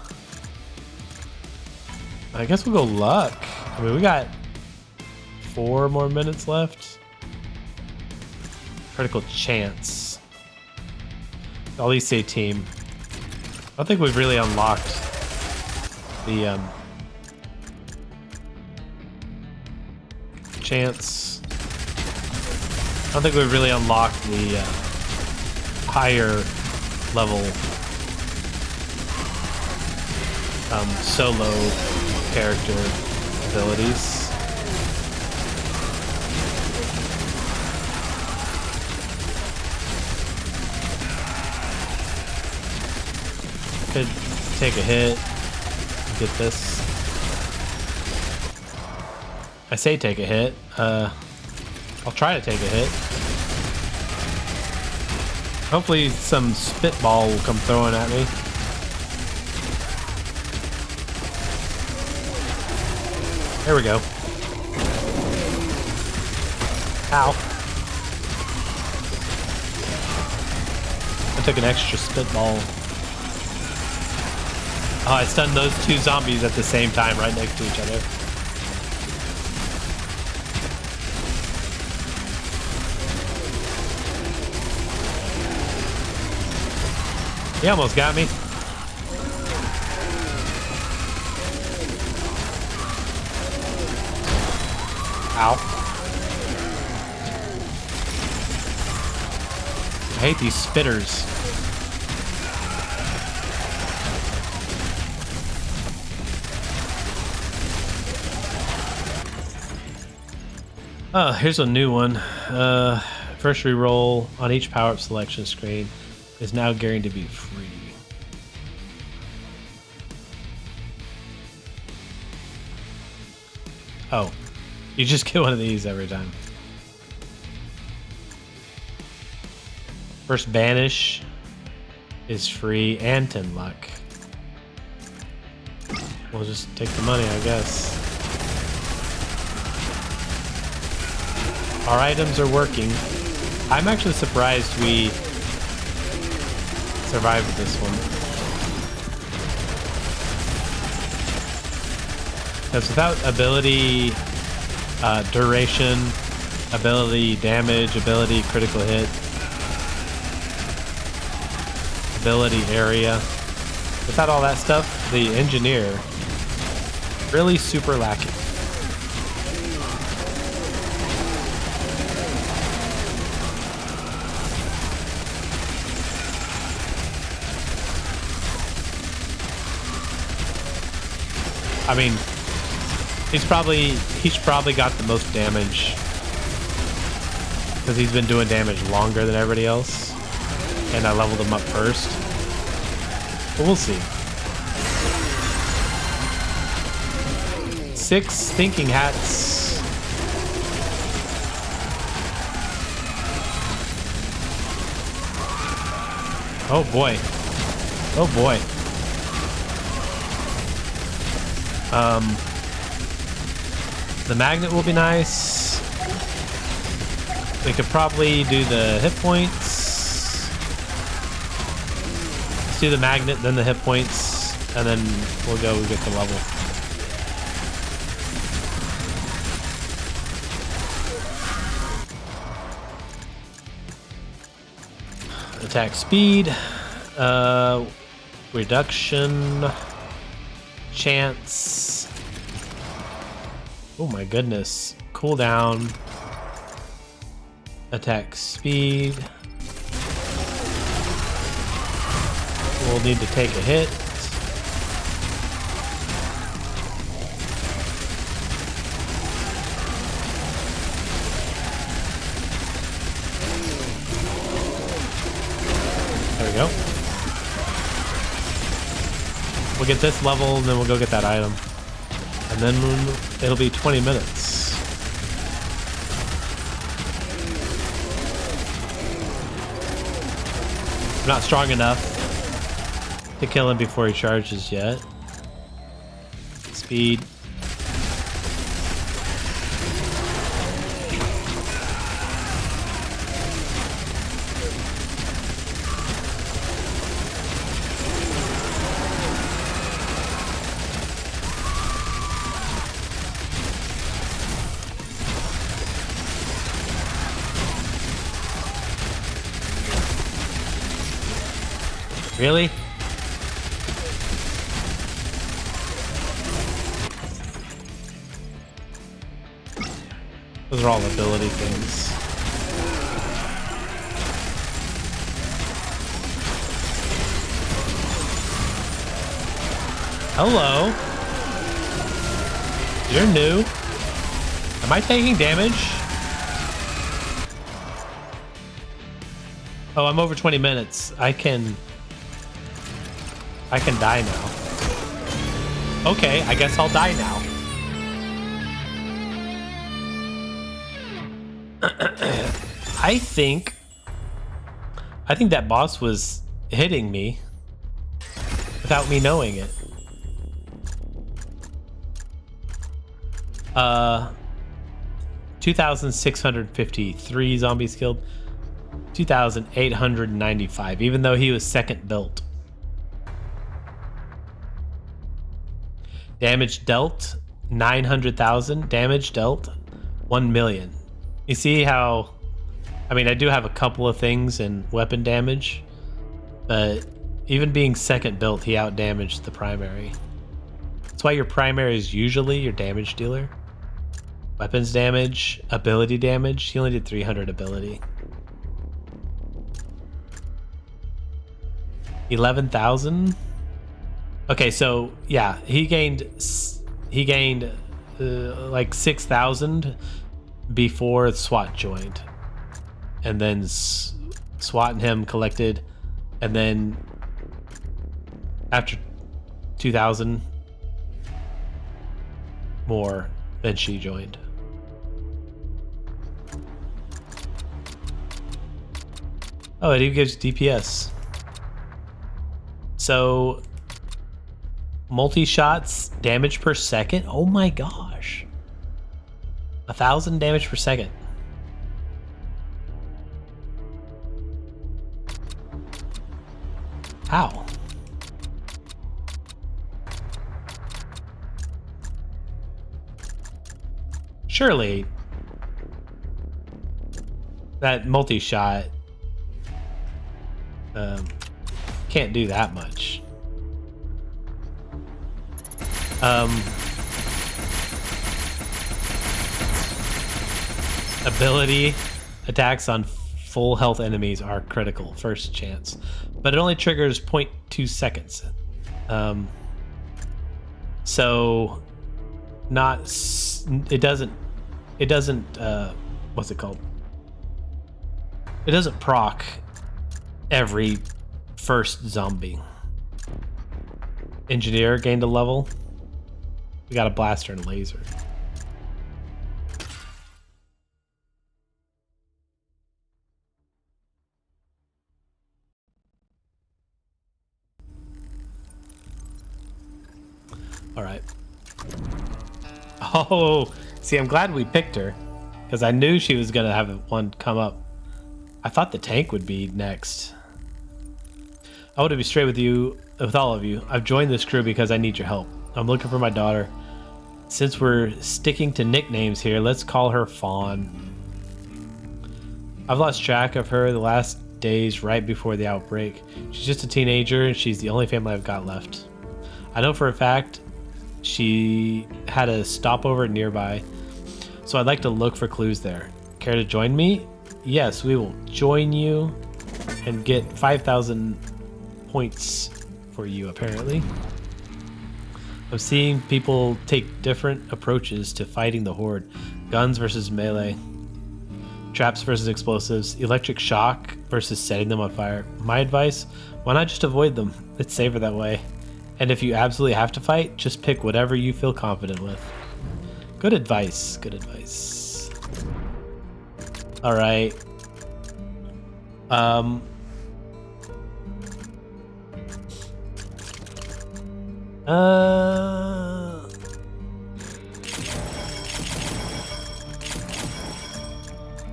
guess we'll go luck. I mean, we got 4 more minutes left. Critical chance. At least say team. I don't think we've really unlocked the chance. I don't think we've really unlocked the higher level solo character abilities. Could take a hit, get this. I say take a hit. I'll try to take a hit. Hopefully some spitball will come throwing at me. There we go. Ow. I took an extra spitball. Oh, I stunned those 2 zombies at the same time right next to each other. He almost got me. Ow. I hate these spitters. Oh, here's a new one. First reroll on each power-up selection screen is now guaranteed to be free. Oh, you just get one of these every time. First banish is free and 10 luck. We'll just take the money, I guess. Our items are working. I'm actually surprised we survived this one. Because without ability duration, ability damage, ability critical hit, ability area, without all that stuff, the engineer really super lacking. I mean, he's probably got the most damage because he's been doing damage longer than everybody else, and I leveled him up first. But we'll see. 6 thinking hats. Oh boy. Oh boy. The magnet will be nice. We could probably do the hit points. Let's do the magnet, then the hit points, and then we'll go get the level. Attack speed, reduction, chance. Oh my goodness. Cooldown, attack speed. We'll need to take a hit. There we go. We'll get this level and then we'll go get that item. And then it'll be 20 minutes. I'm not strong enough to kill him before he charges yet. Speed. Really? Those are all ability things. Hello. You're new. Am I taking damage? Oh, I'm over 20 minutes. I can die now. Okay, I guess I'll die now. I think that boss was hitting me without me knowing it. 2,653 zombies killed. 2,895, even though he was second built. Damage dealt, 900,000. Damage dealt, 1 million. You see how, I mean, I do have a couple of things in weapon damage, but even being second built, he outdamaged the primary. That's why your primary is usually your damage dealer. Weapons damage, ability damage, he only did 300 ability. 11,000. Okay, so yeah, he gained like 6,000 before SWAT joined, and then SWAT and him collected, and then after 2,000 more, then she joined. Oh, it even gives DPS. So multi-shots, damage per second. Oh my gosh. 1,000 damage per second. How? Surely that multi-shot can't do that much. Ability attacks on full health enemies are critical first chance, but it only triggers 0.2 seconds. So it doesn't what's it called? It doesn't proc every first zombie. Engineer gained a level. We got a blaster and laser. All right. Oh, see, I'm glad we picked her because I knew she was gonna have one come up. I thought the tank would be next. I want to be straight with all of you. I've joined this crew because I need your help. I'm looking for my daughter. Since we're sticking to nicknames here, let's call her Fawn. I've lost track of her the last days right before the outbreak. She's just a teenager and she's the only family I've got left. I know for a fact she had a stopover nearby, so I'd like to look for clues there. Care to join me? Yes, we will join you and get 5,000 points for you, apparently. I'm seeing people take different approaches to fighting the horde. Guns versus melee. Traps versus explosives. Electric shock versus setting them on fire. My advice, why not just avoid them? It's safer that way. And if you absolutely have to fight, just pick whatever you feel confident with. Good advice. Good advice. All right.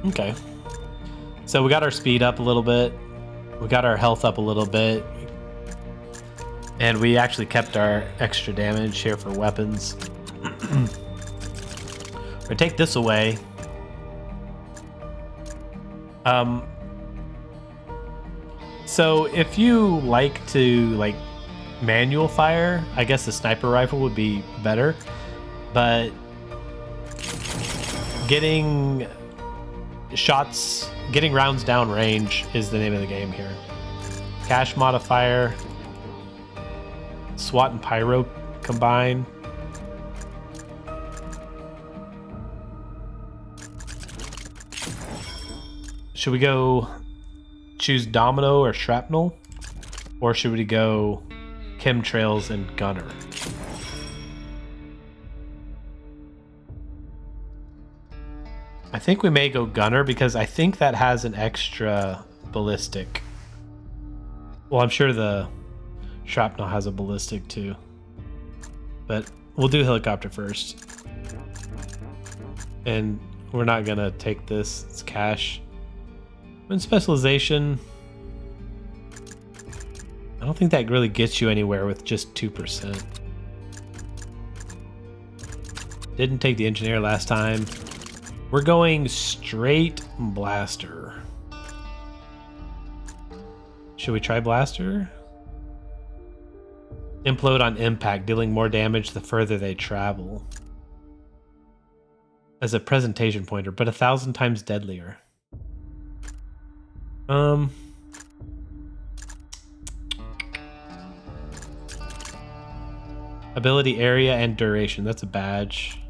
Okay. So we got our speed up a little bit. We got our health up a little bit. And we actually kept our extra damage here for weapons. We're gonna take this away. So if you like to manual fire, I guess the sniper rifle would be better, but getting rounds down range is the name of the game here. Cash modifier, SWAT and pyro combine. Should we go choose domino or shrapnel, or should we go chemtrails and gunner? I think we may go gunner because I think that has an extra ballistic. Well, I'm sure the shrapnel has a ballistic too, but we'll do helicopter first. And we're not gonna take this, it's cash. In specialization, I don't think that really gets you anywhere with just 2%. Didn't take the engineer last time. We're going straight blaster. Should we try blaster? Implode on impact, dealing more damage the further they travel. As a presentation pointer, but 1,000 times deadlier. Ability area and duration. That's a badge.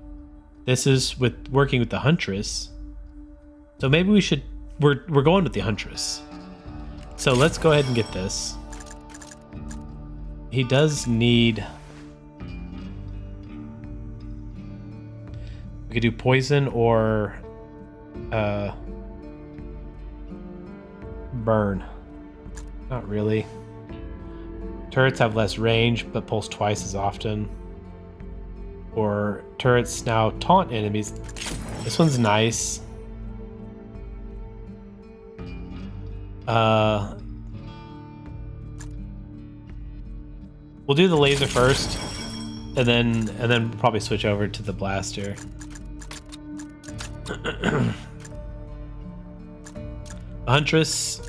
This is with working with the Huntress. So maybe we should. We're going with the Huntress. So let's go ahead and get this. He does need. We could do poison or burn. Not really. Turrets have less range but pulse twice as often. Or turrets now taunt enemies. This one's nice. We'll do the laser first, and then probably switch over to the blaster. Huntress,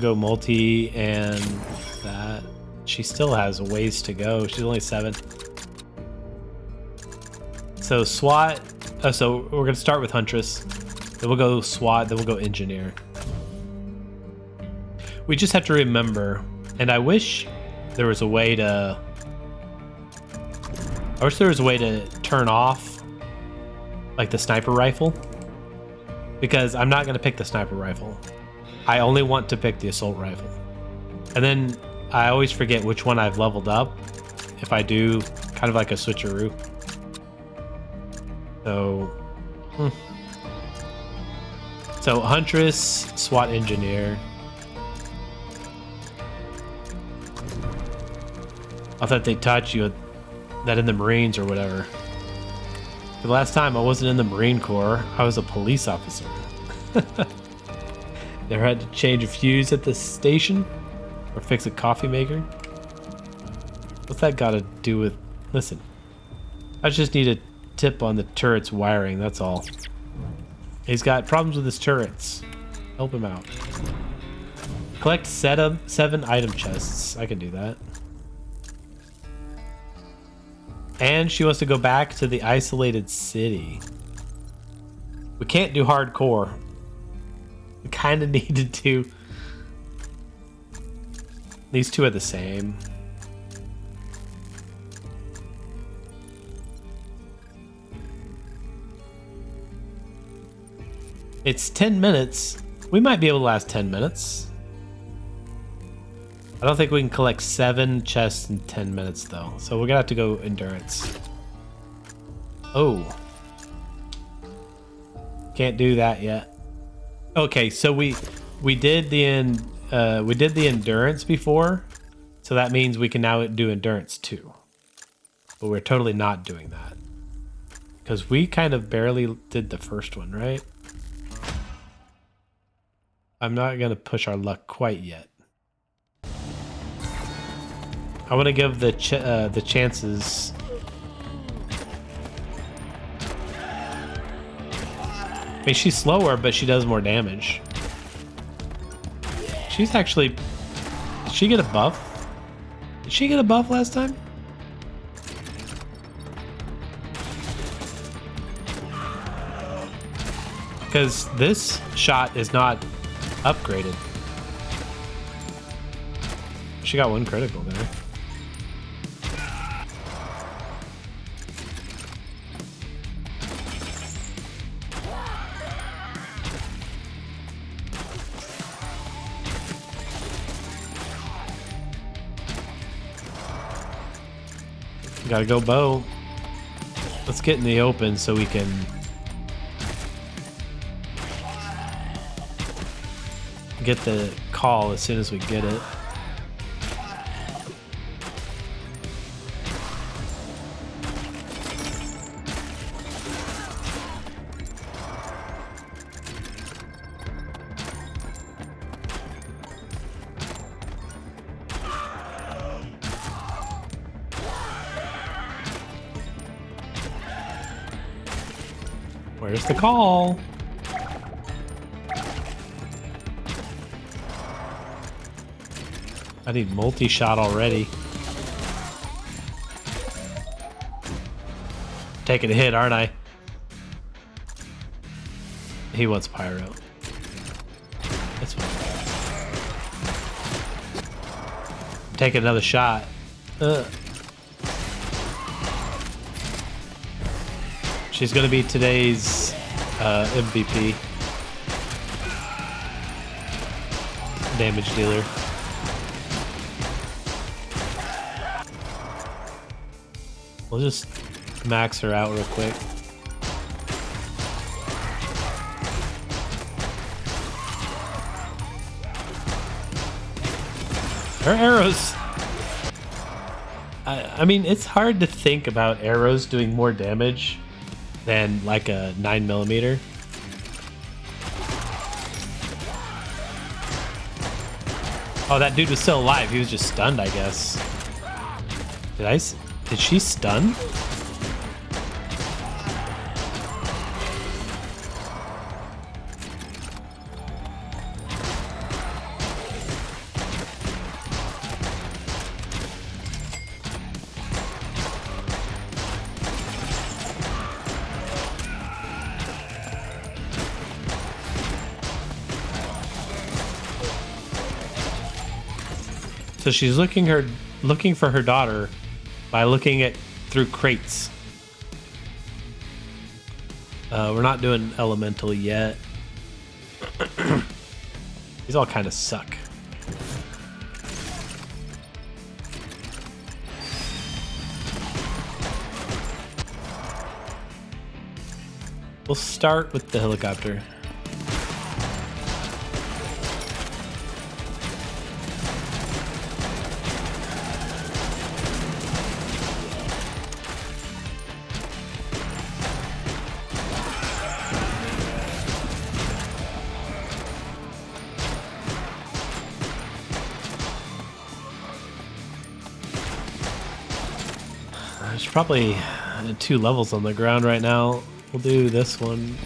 go multi, and that she still has a ways to go. She's only 7. So SWAT. So we're gonna start with Huntress, then we'll go SWAT, then we'll go engineer. We just have to remember, and I wish there was a way to I wish there was a way to turn off like the sniper rifle, because I'm not going to pick the sniper rifle. I only want to pick the assault rifle. And then I always forget which one I've leveled up if I do kind of like a switcheroo. So, So Huntress, SWAT engineer. I thought they taught you that in the Marines or whatever. The last time I wasn't in the Marine Corps, I was a police officer. Never had to change a fuse at the station or fix a coffee maker. What's that got to do with... Listen, I just need a tip on the turret's wiring, that's all. He's got problems with his turrets. Help him out. Collect 7 item chests. I can do that. And she wants to go back to the isolated city. We can't do hardcore. We kind of need to do... These two are the same. It's 10 minutes. We might be able to last 10 minutes. I don't think we can collect 7 chests in 10 minutes though. So we're gonna have to go endurance. Oh. Can't do that yet. Okay, so we did the endurance before. So that means we can now do endurance too. But we're totally not doing that. Because we kind of barely did the first one, right? I'm not gonna push our luck quite yet. I want to give the chances. I mean, she's slower, but she does more damage. She's actually... Did she get a buff? Did she get a buff last time? Because this shot is not upgraded. She got 1 critical there. Gotta go bow. Let's get in the open so we can get the call as soon as we get it. Where's the call? I need multi-shot already. Taking a hit, aren't I? He wants pyro. That's fine. Take another shot. She's gonna be today's MVP. Damage dealer. We'll just max her out real quick. Her arrows. I mean, it's hard to think about arrows doing more damage than like a 9mm. Oh, that dude was still alive. He was just stunned, I guess. Did she stun? So she's looking for her daughter by looking at through crates. We're not doing elemental yet. These all kind of suck. We'll start with the helicopter. There's probably 2 levels on the ground right now. We'll do this one.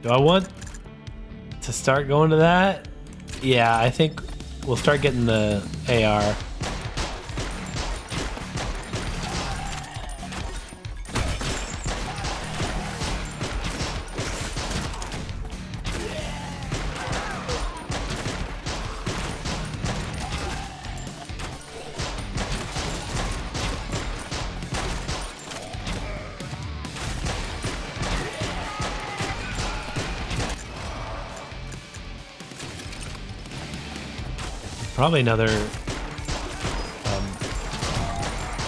Do I want to start going to that? Yeah, I think we'll start getting the AR. Probably another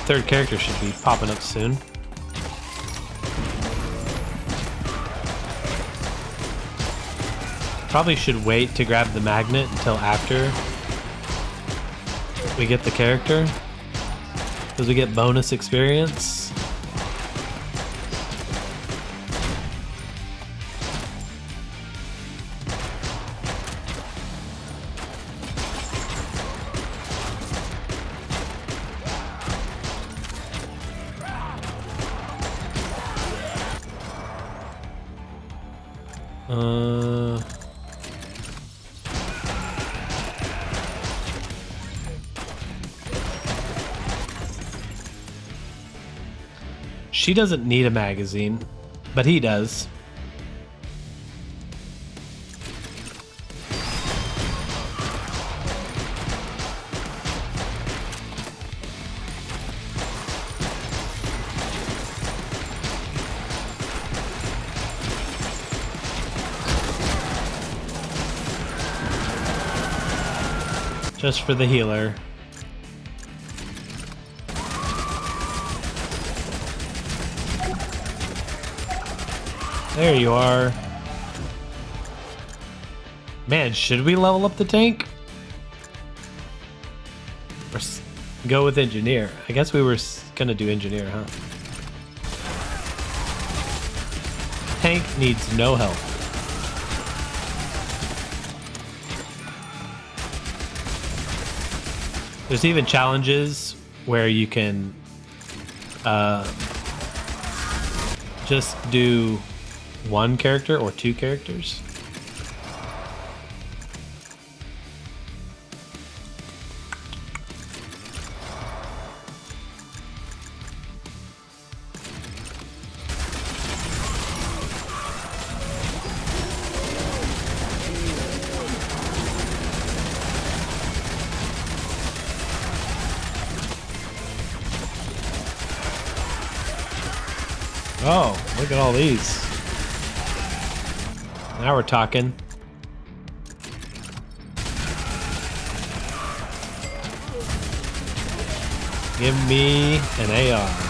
third character should be popping up soon. Probably should wait to grab the magnet until after we get the character, because we get bonus experience. She doesn't need a magazine, but he does. Just for the healer. There you are. Man, should we level up the tank? Or go with engineer? I guess we were gonna do engineer, huh? Tank needs no help. There's even challenges where you can just do 1 character or 2 characters. Oh, look at all these. Now we're talking. Give me an AR.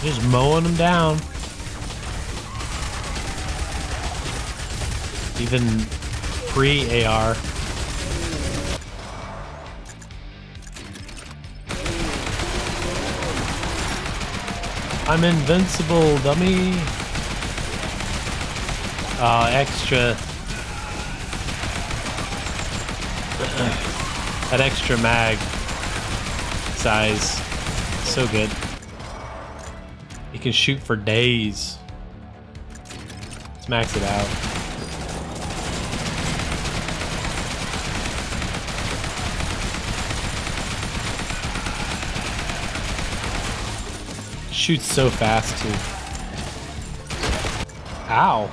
Just mowing them down. Even pre-AR. I'm invincible, dummy. Extra. That extra mag size. So good. You can shoot for days. Let's max it out. Shoots so fast too. Ow.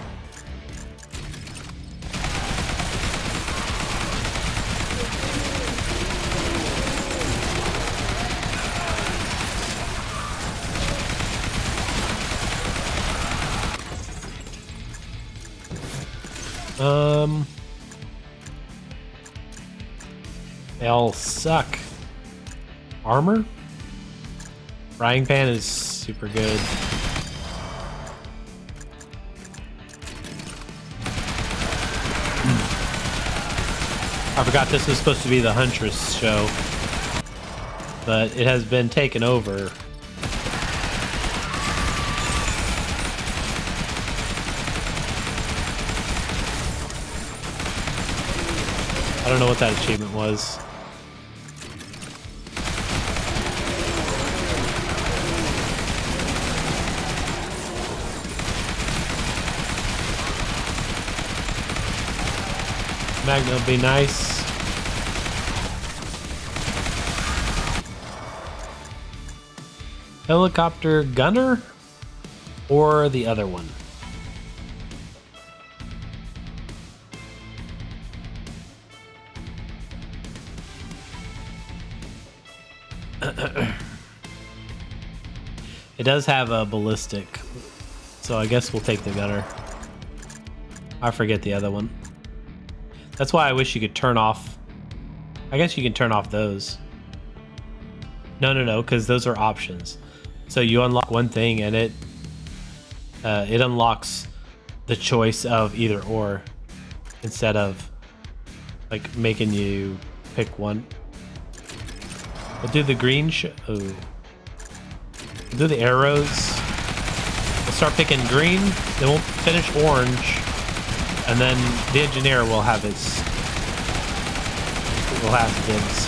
They all suck. Armor? Frying pan is super good. I forgot this was supposed to be the Huntress show, but it has been taken over. I don't know what that achievement was. Magna will be nice. Helicopter gunner or the other one? It does have a ballistic, so I guess we'll take the gunner. I forget the other one. That's why I wish you could turn off. I guess you can turn off those. No, because those are options. So you unlock one thing and it unlocks the choice of either or instead of like making you pick one. We'll do the green oh. We'll do the arrows. We'll start picking green, then we'll finish orange, and then the engineer will have his dibs.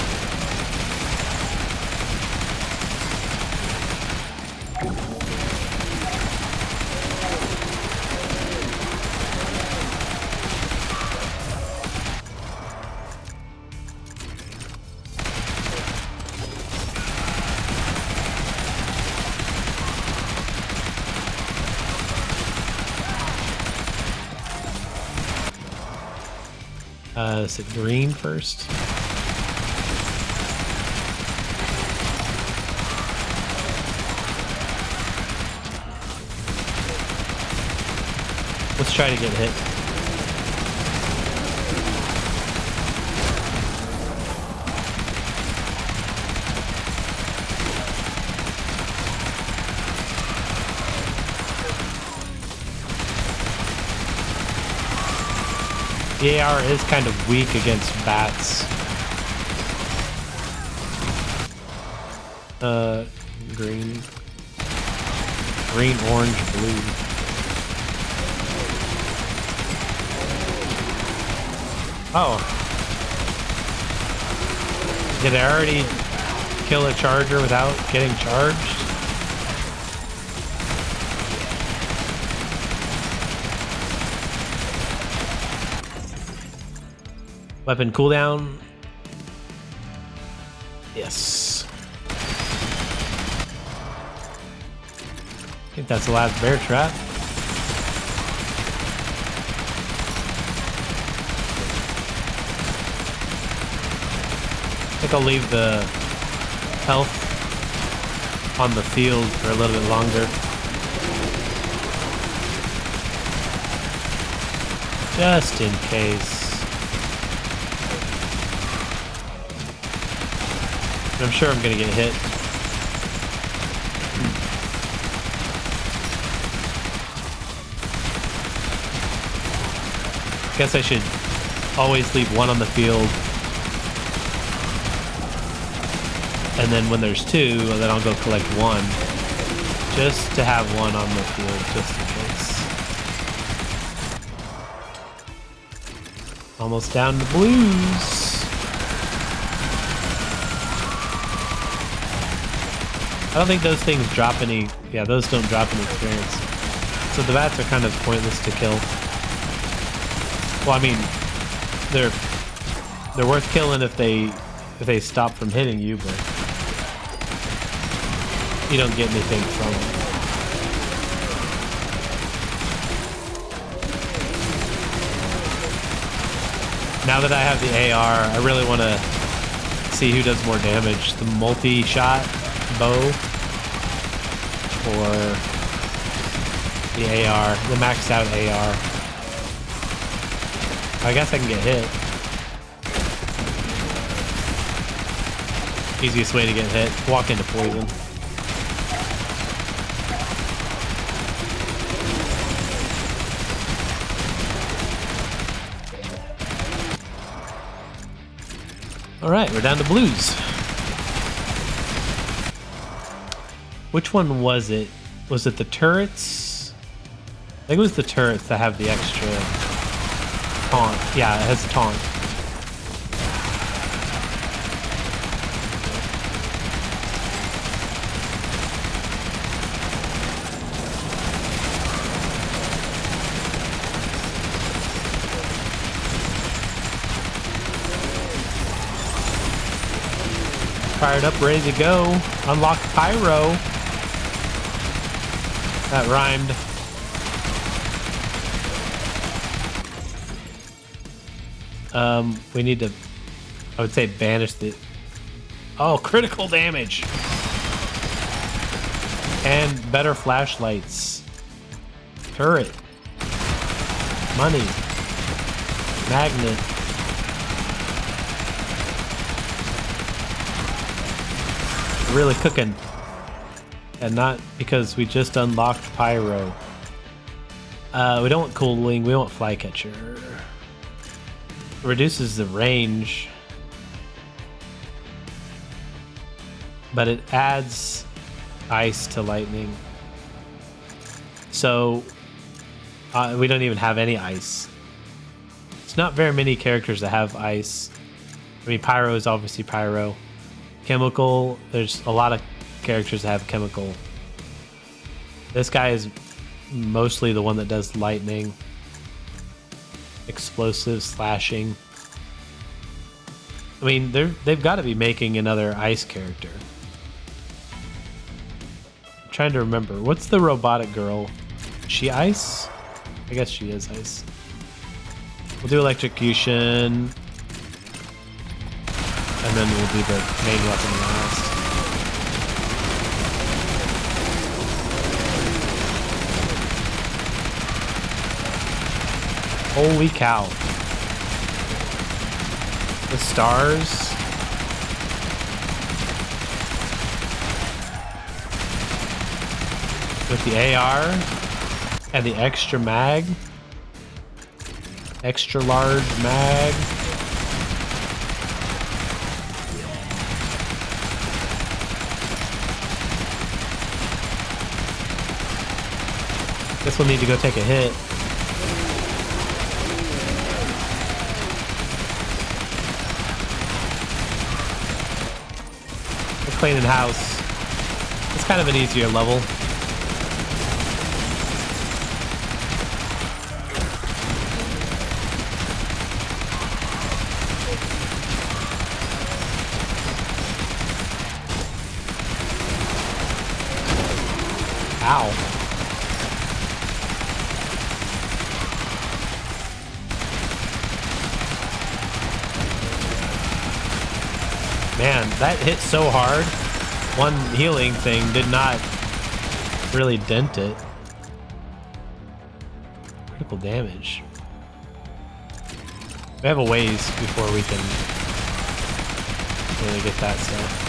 Is it green first? Let's try to get hit. The AR is kind of weak against bats. Green, orange, blue. Oh. Did I already kill a charger without getting charged? Weapon cooldown. Yes. I think that's the last bear trap. I think I'll leave the health on the field for a little bit longer. Just in case. I'm sure I'm gonna get hit. Guess I should always leave one on the field. And then when there's two, then I'll go collect one. Just to have one on the field, just in case. Almost down to blues. I don't think those things drop any... Yeah, those don't drop any experience. So the bats are kind of pointless to kill. Well, I mean, they're worth killing if they stop from hitting you, but you don't get anything from them. Now that I have the AR, I really want to see who does more damage. The multi-shot bow or the AR, the maxed out AR. I guess I can get hit. Easiest way to get hit, walk into poison. All right, we're down to blues. Which one was it? Was it the turrets? I think it was the turrets that have the extra taunt. Yeah, it has a taunt. Fired up, ready to go. Unlock pyro. That rhymed. We need to, I would say, banish the... Oh, critical damage! And better flashlights. Turret. Money. Magnet. Really cooking. And not because we just unlocked pyro. We don't want cooling, we want flycatcher. It reduces the range, but it adds ice to lightning. So we don't even have any ice. It's not very many characters that have ice. I mean, pyro is obviously pyro. Chemical, there's a lot of characters that have chemical. This guy is mostly the one that does lightning, explosive, slashing. I mean, they've got to be making another ice character. I'm trying to remember. What's the robotic girl? Is she ice? I guess she is ice. We'll do electrocution. And then we'll do the main weapon last. Holy cow. The stars. With the AR and the extra mag. Extra large mag. Guess we'll need to go take a hit. We're cleaning house. It's kind of an easier level. Ow. Man, that hit so hard. One healing thing did not really dent it. Critical damage. We have a ways before we can really get that stuff.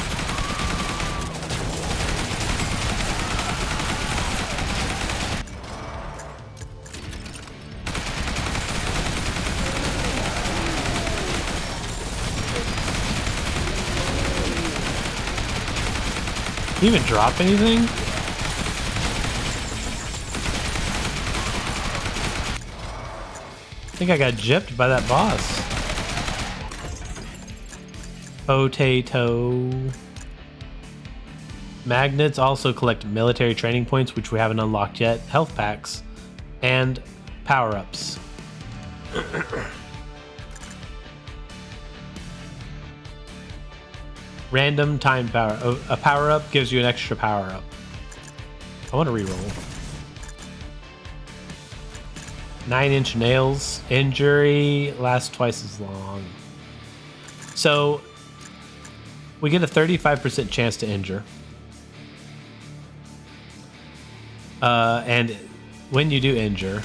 Did he even drop anything? I think I got gypped by that boss. Potato. Magnets also collect military training points, which we haven't unlocked yet, health packs, and power-ups. Random time power. A power-up gives you an extra power-up. I want to reroll. 9-inch nails. Injury lasts twice as long. So we get a 35% chance to injure. And when you do injure,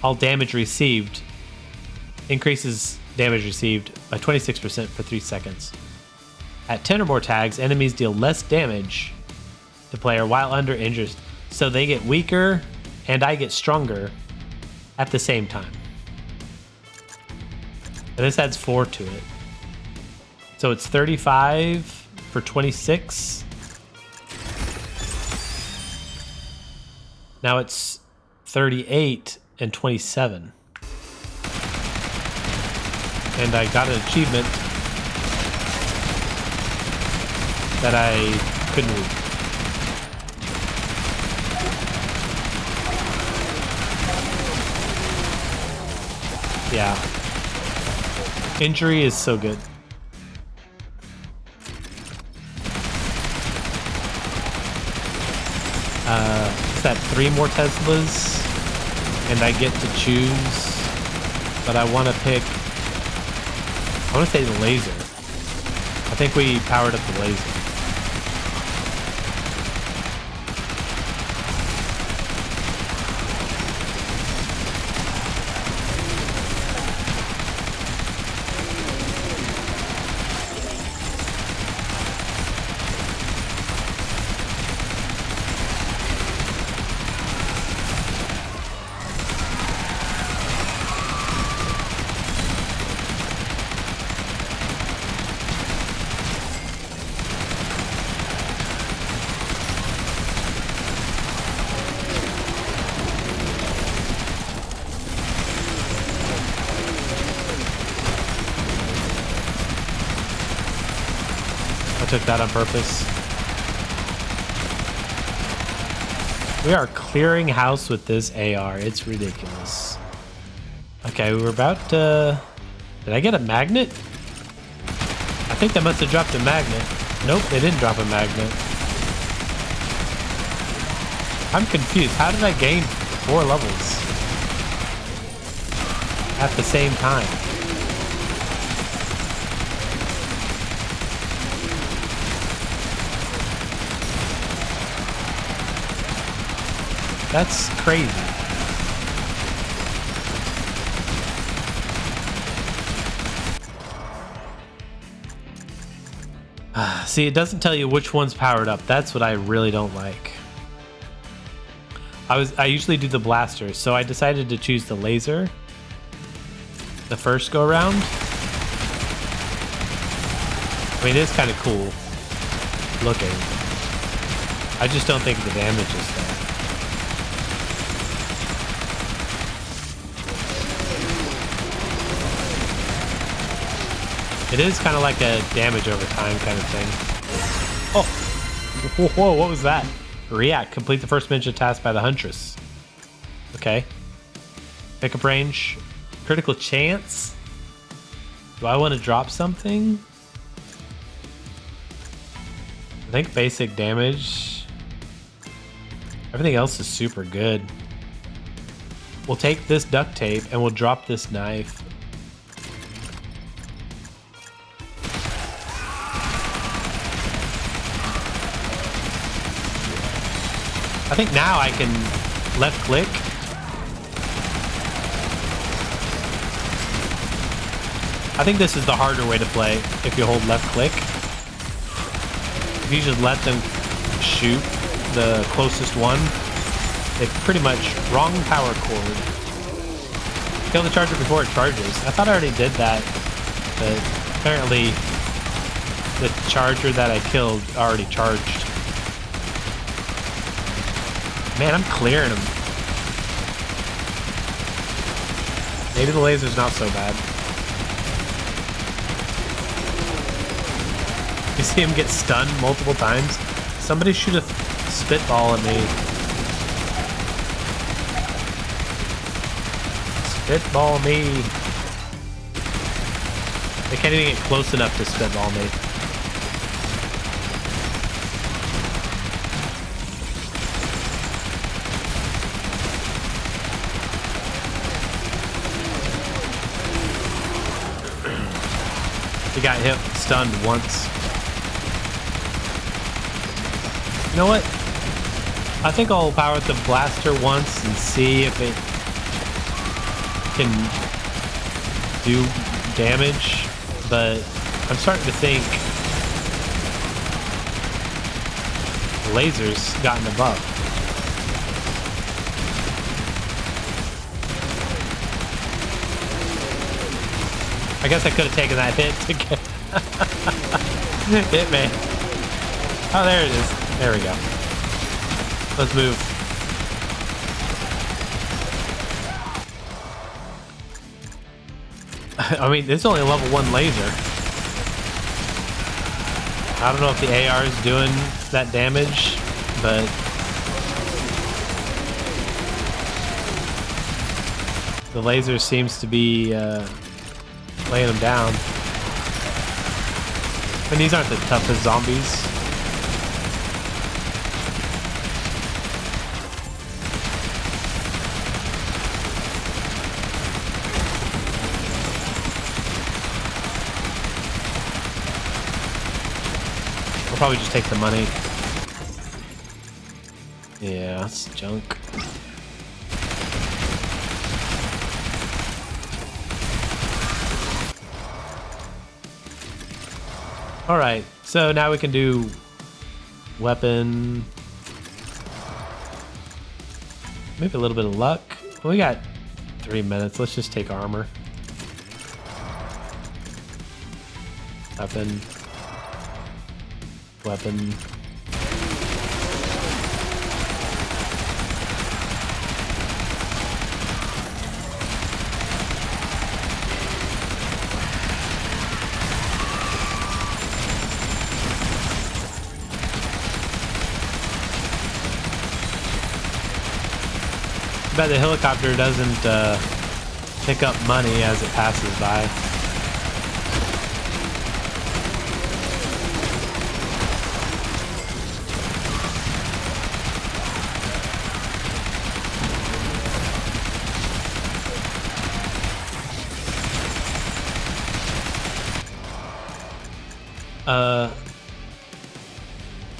all damage received increases damage received by 26% for 3 seconds. At 10 or more tags, enemies deal less damage to player while under injured, so they get weaker and I get stronger at the same time. And this adds 4 to it. So it's 35 for 26. Now it's 38 and 27. And I got an achievement that I couldn't read. Yeah. Injury is so good. Is that 3 more Teslas? And I get to choose, but I want to pick, I want to say the laser. I think we powered up the laser. Took that on purpose. We are clearing house with this AR. It's ridiculous. Okay, we were about to... Did I get a magnet? I think they must have dropped a magnet. Nope, they didn't drop a magnet. I'm confused. How did I gain 4 levels at the same time? That's crazy. See, it doesn't tell you which one's powered up. That's what I really don't like. I usually do the blaster, so I decided to choose the laser the first go around. I mean, it is kind of cool looking. I just don't think the damage is there. It is kind of like a damage over time kind of thing. Oh, whoa, what was that? React, complete the first mission task by the Huntress. Okay. Pickup range, critical chance. Do I want to drop something? I think basic damage. Everything else is super good. We'll take this duct tape and we'll drop this knife. I think now I can left click. I think this is the harder way to play if you hold left click. If you just let them shoot the closest one, it's pretty much wrong power cord. Kill the charger before it charges. I thought I already did that, but apparently the charger that I killed already charged. Man, I'm clearing them. Maybe the laser's not so bad. You see him get stunned multiple times? Somebody shoot a spitball at me. Spitball me. They can't even get close enough to spitball me. He got hit, stunned once. You know what? I think I'll power the blaster once and see if it can do damage, but I'm starting to think lasers gotten a buff. I guess I could have taken that hit to get hit me. Oh, there it is. There we go. Let's move. I mean, it's only a level 1 laser. I don't know if the AR is doing that damage, but the laser seems to be laying them down. And these aren't the toughest zombies. I'll probably just take the money. Yeah, that's junk. Alright, so now we can do weapon. Maybe a little bit of luck. We got 3 minutes. Let's just take armor. Weapon. Weapon. Bet the helicopter doesn't pick up money as it passes by.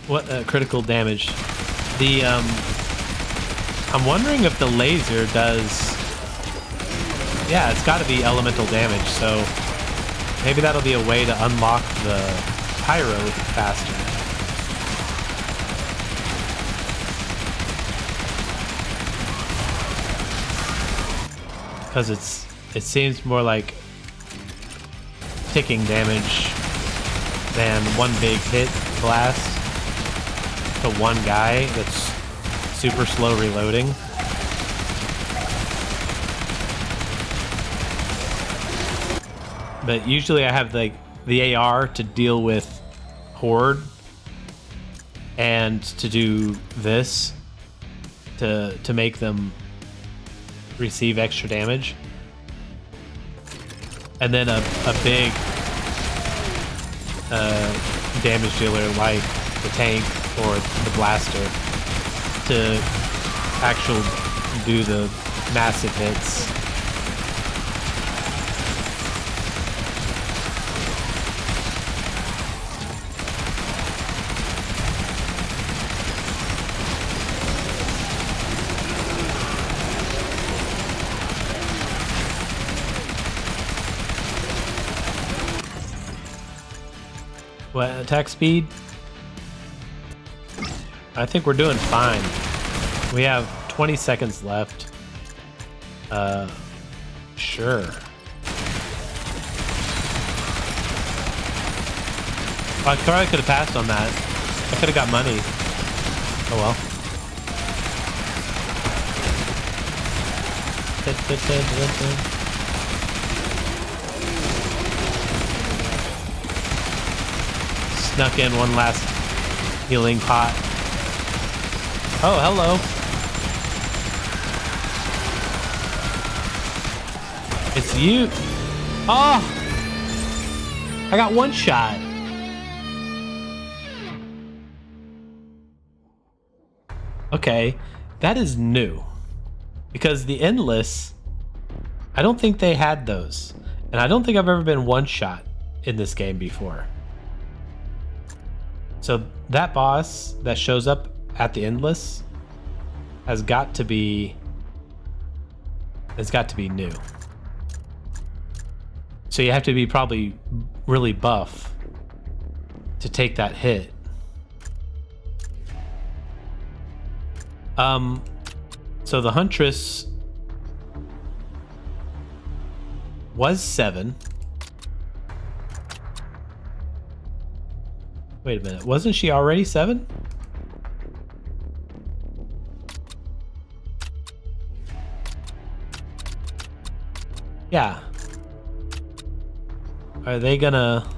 What critical damage? The I'm wondering if the laser does. Yeah, it's got to be elemental damage, so maybe that'll be a way to unlock the pyro faster. Because it seems more like ticking damage than one big hit blast to one guy that's super slow reloading. But usually I have like the AR to deal with horde and to do this to make them receive extra damage. And then a big damage dealer like the tank or the blaster to actually do the massive hits. What, attack speed? I think we're doing fine. We have 20 seconds left. Sure. I probably could have passed on that. I could have got money. Oh well. Snuck in one last healing pot. Oh, hello. It's you. Oh! I got one shot. Okay, that is new. Because the Endless, I don't think they had those. And I don't think I've ever been one shot in this game before. So that boss that shows up at the Endless has got to be new. So you have to be probably really buff to take that hit. So the Huntress was 7. Wait a minute, wasn't she already 7? Yeah. Are they gonna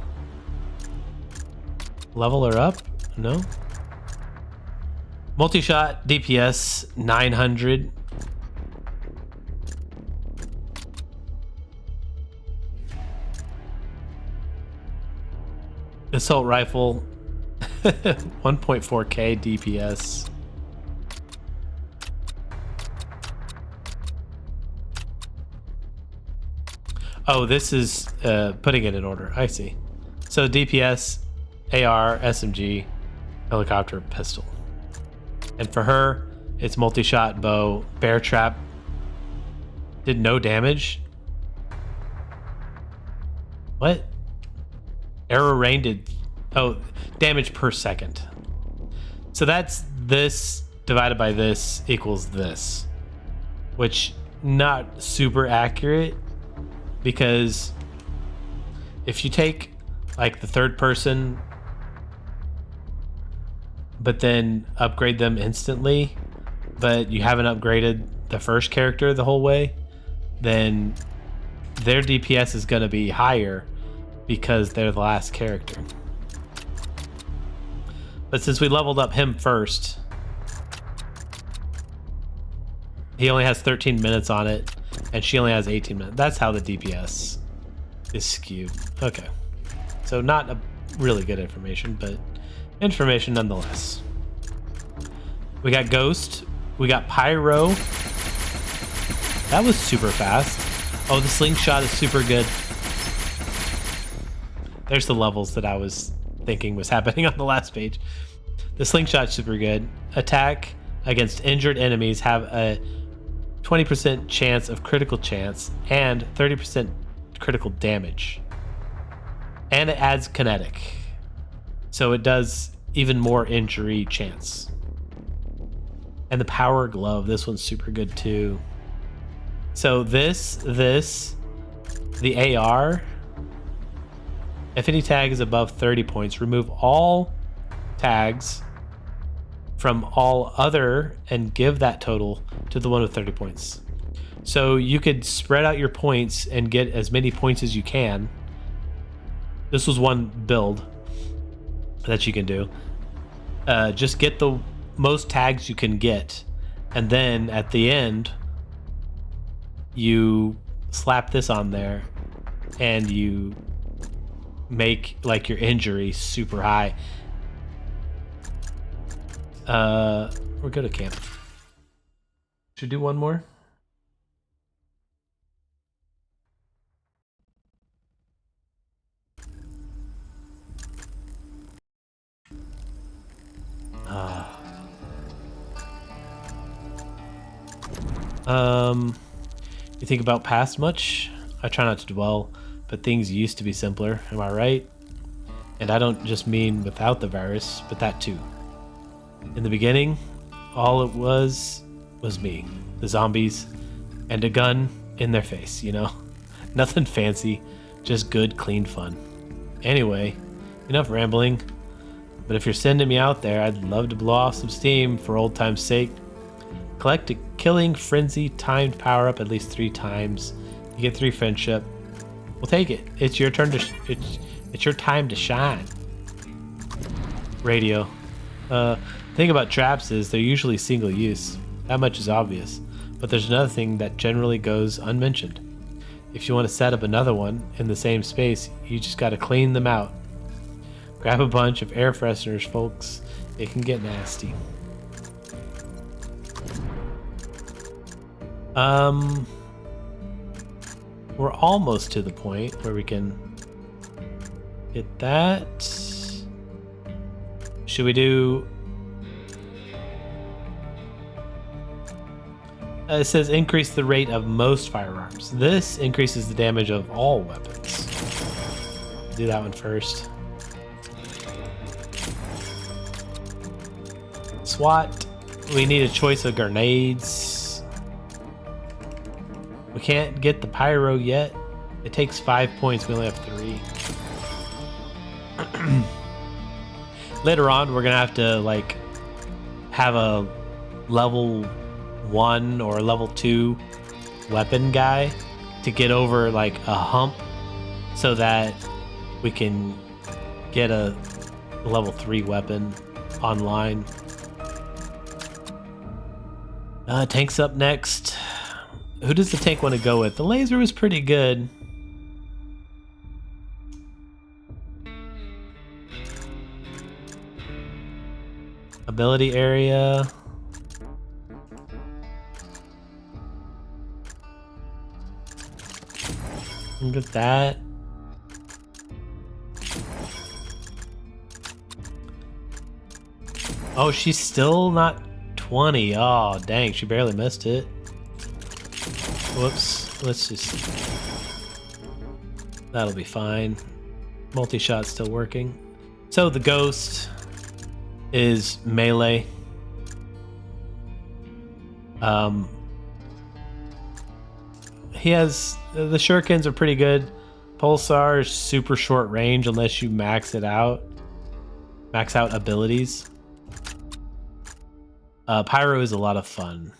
level her up? No. Multi-shot DPS 900. Assault rifle 1.4k DPS. Oh, this is putting it in order. I see. So DPS, AR, SMG, helicopter, pistol. And for her, it's multi-shot, bow, bear trap. Did no damage. What? Arrow rain did... Oh, damage per second. So that's this divided by this equals this. Which, not super accurate. Because if you take like the third person but then upgrade them instantly, but you haven't upgraded the first character the whole way, then their DPS is going to be higher because they're the last character. But since we leveled up him first, he only has 13 minutes on it, and she only has 18 minutes. That's how the DPS is skewed. Okay. So not a really good information, but information nonetheless. We got Ghost. We got Pyro. That was super fast. Oh, the slingshot is super good. There's the levels that I was thinking was happening on the last page. The slingshot's super good. Attack against injured enemies have a 20% chance of critical chance and 30% critical damage. And it adds kinetic. So it does even more injury chance. And the power glove, this one's super good too. So the AR, if any tag is above 30 points, remove all tags from all other and give that total to the one with 30 points. So you could spread out your points and get as many points as you can. This was one build that you can do. Just get the most tags you can get, and then at the end you slap this on there and you make like your injury super high. We're good at camp. Should we do one more? You think about past much? I try not to dwell, but things used to be simpler. Am I right? And I don't just mean without the virus, but that too. In the beginning, all it was me, the zombies, and a gun in their face, you know? Nothing fancy, just good, clean fun. Anyway, Enough rambling. But if you're sending me out there, I'd love to blow off some steam for old time's sake. Collect a killing frenzy timed power up at least 3 times. You get 3 friendship. We'll take it. It's your turn to it's your time to shine. Radio. Thing about traps is they're usually single use. That much is obvious. But there's another thing that generally goes unmentioned. If you want to set up another one in the same space, you just got to clean them out. Grab a bunch of air fresheners, folks. It can get nasty. We're almost to the point where we can get that. Should we do... it says increase the rate of most firearms. This increases the damage of all weapons. Do that one first. SWAT. We need a choice of grenades. We can't get the pyro yet. It takes 5 points. We only have 3. Later on, we're gonna have to like have a level 1 or level 2 weapon guy to get over like a hump so that we can get a level 3 weapon online. Tank's up next. Who does the tank want to go with? The laser was pretty good. Ability area. Look at that. Oh, she's still not 20. Oh, dang, she barely missed it. Whoops. Let's just... That'll be fine. Multi-shot's still working. So the ghost is melee. He has... The shurikens are pretty good. Pulsar is super short range unless you max it out. Max out abilities. Pyro is a lot of fun.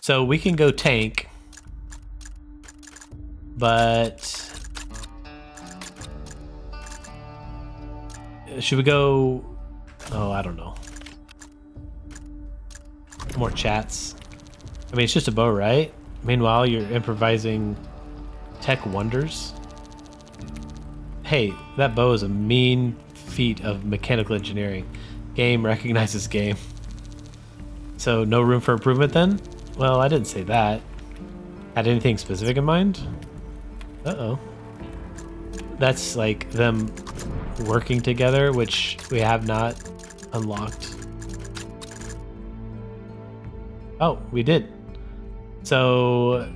So we can go tank. But... should we go... Oh, I don't know. More chats. I mean, it's just a bow, right? Meanwhile, you're improvising tech wonders. Hey, that bow is a mean feat of mechanical engineering. Game recognizes game. So no room for improvement then? Well, I didn't say that. Had anything specific in mind? Uh-oh. That's like them working together, which we have not unlocked. Oh, we did. So,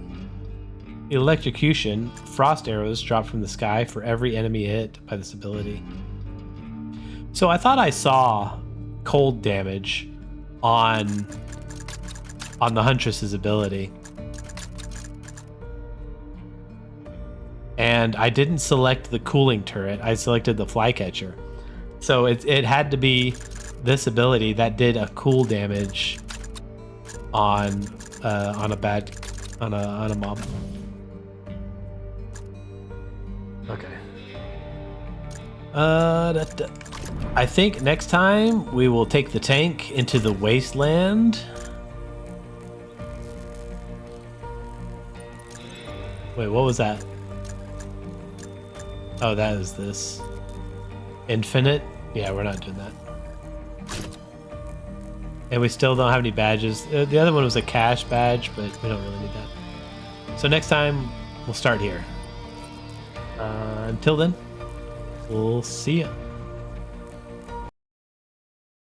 electrocution, frost arrows drop from the sky for every enemy hit by this ability. So I thought I saw cold damage on the Huntress's ability. And I didn't select the cooling turret, I selected the flycatcher. So it had to be this ability that did a cool damage on a mob. Okay. I think next time we will take the tank into the wasteland. Wait, what was that? Oh, that is this. Infinite? Yeah, we're not doing that. And we still don't have any badges. The other one was a cash badge, but we don't really need that. So next time, we'll start here. Until then, we'll see ya.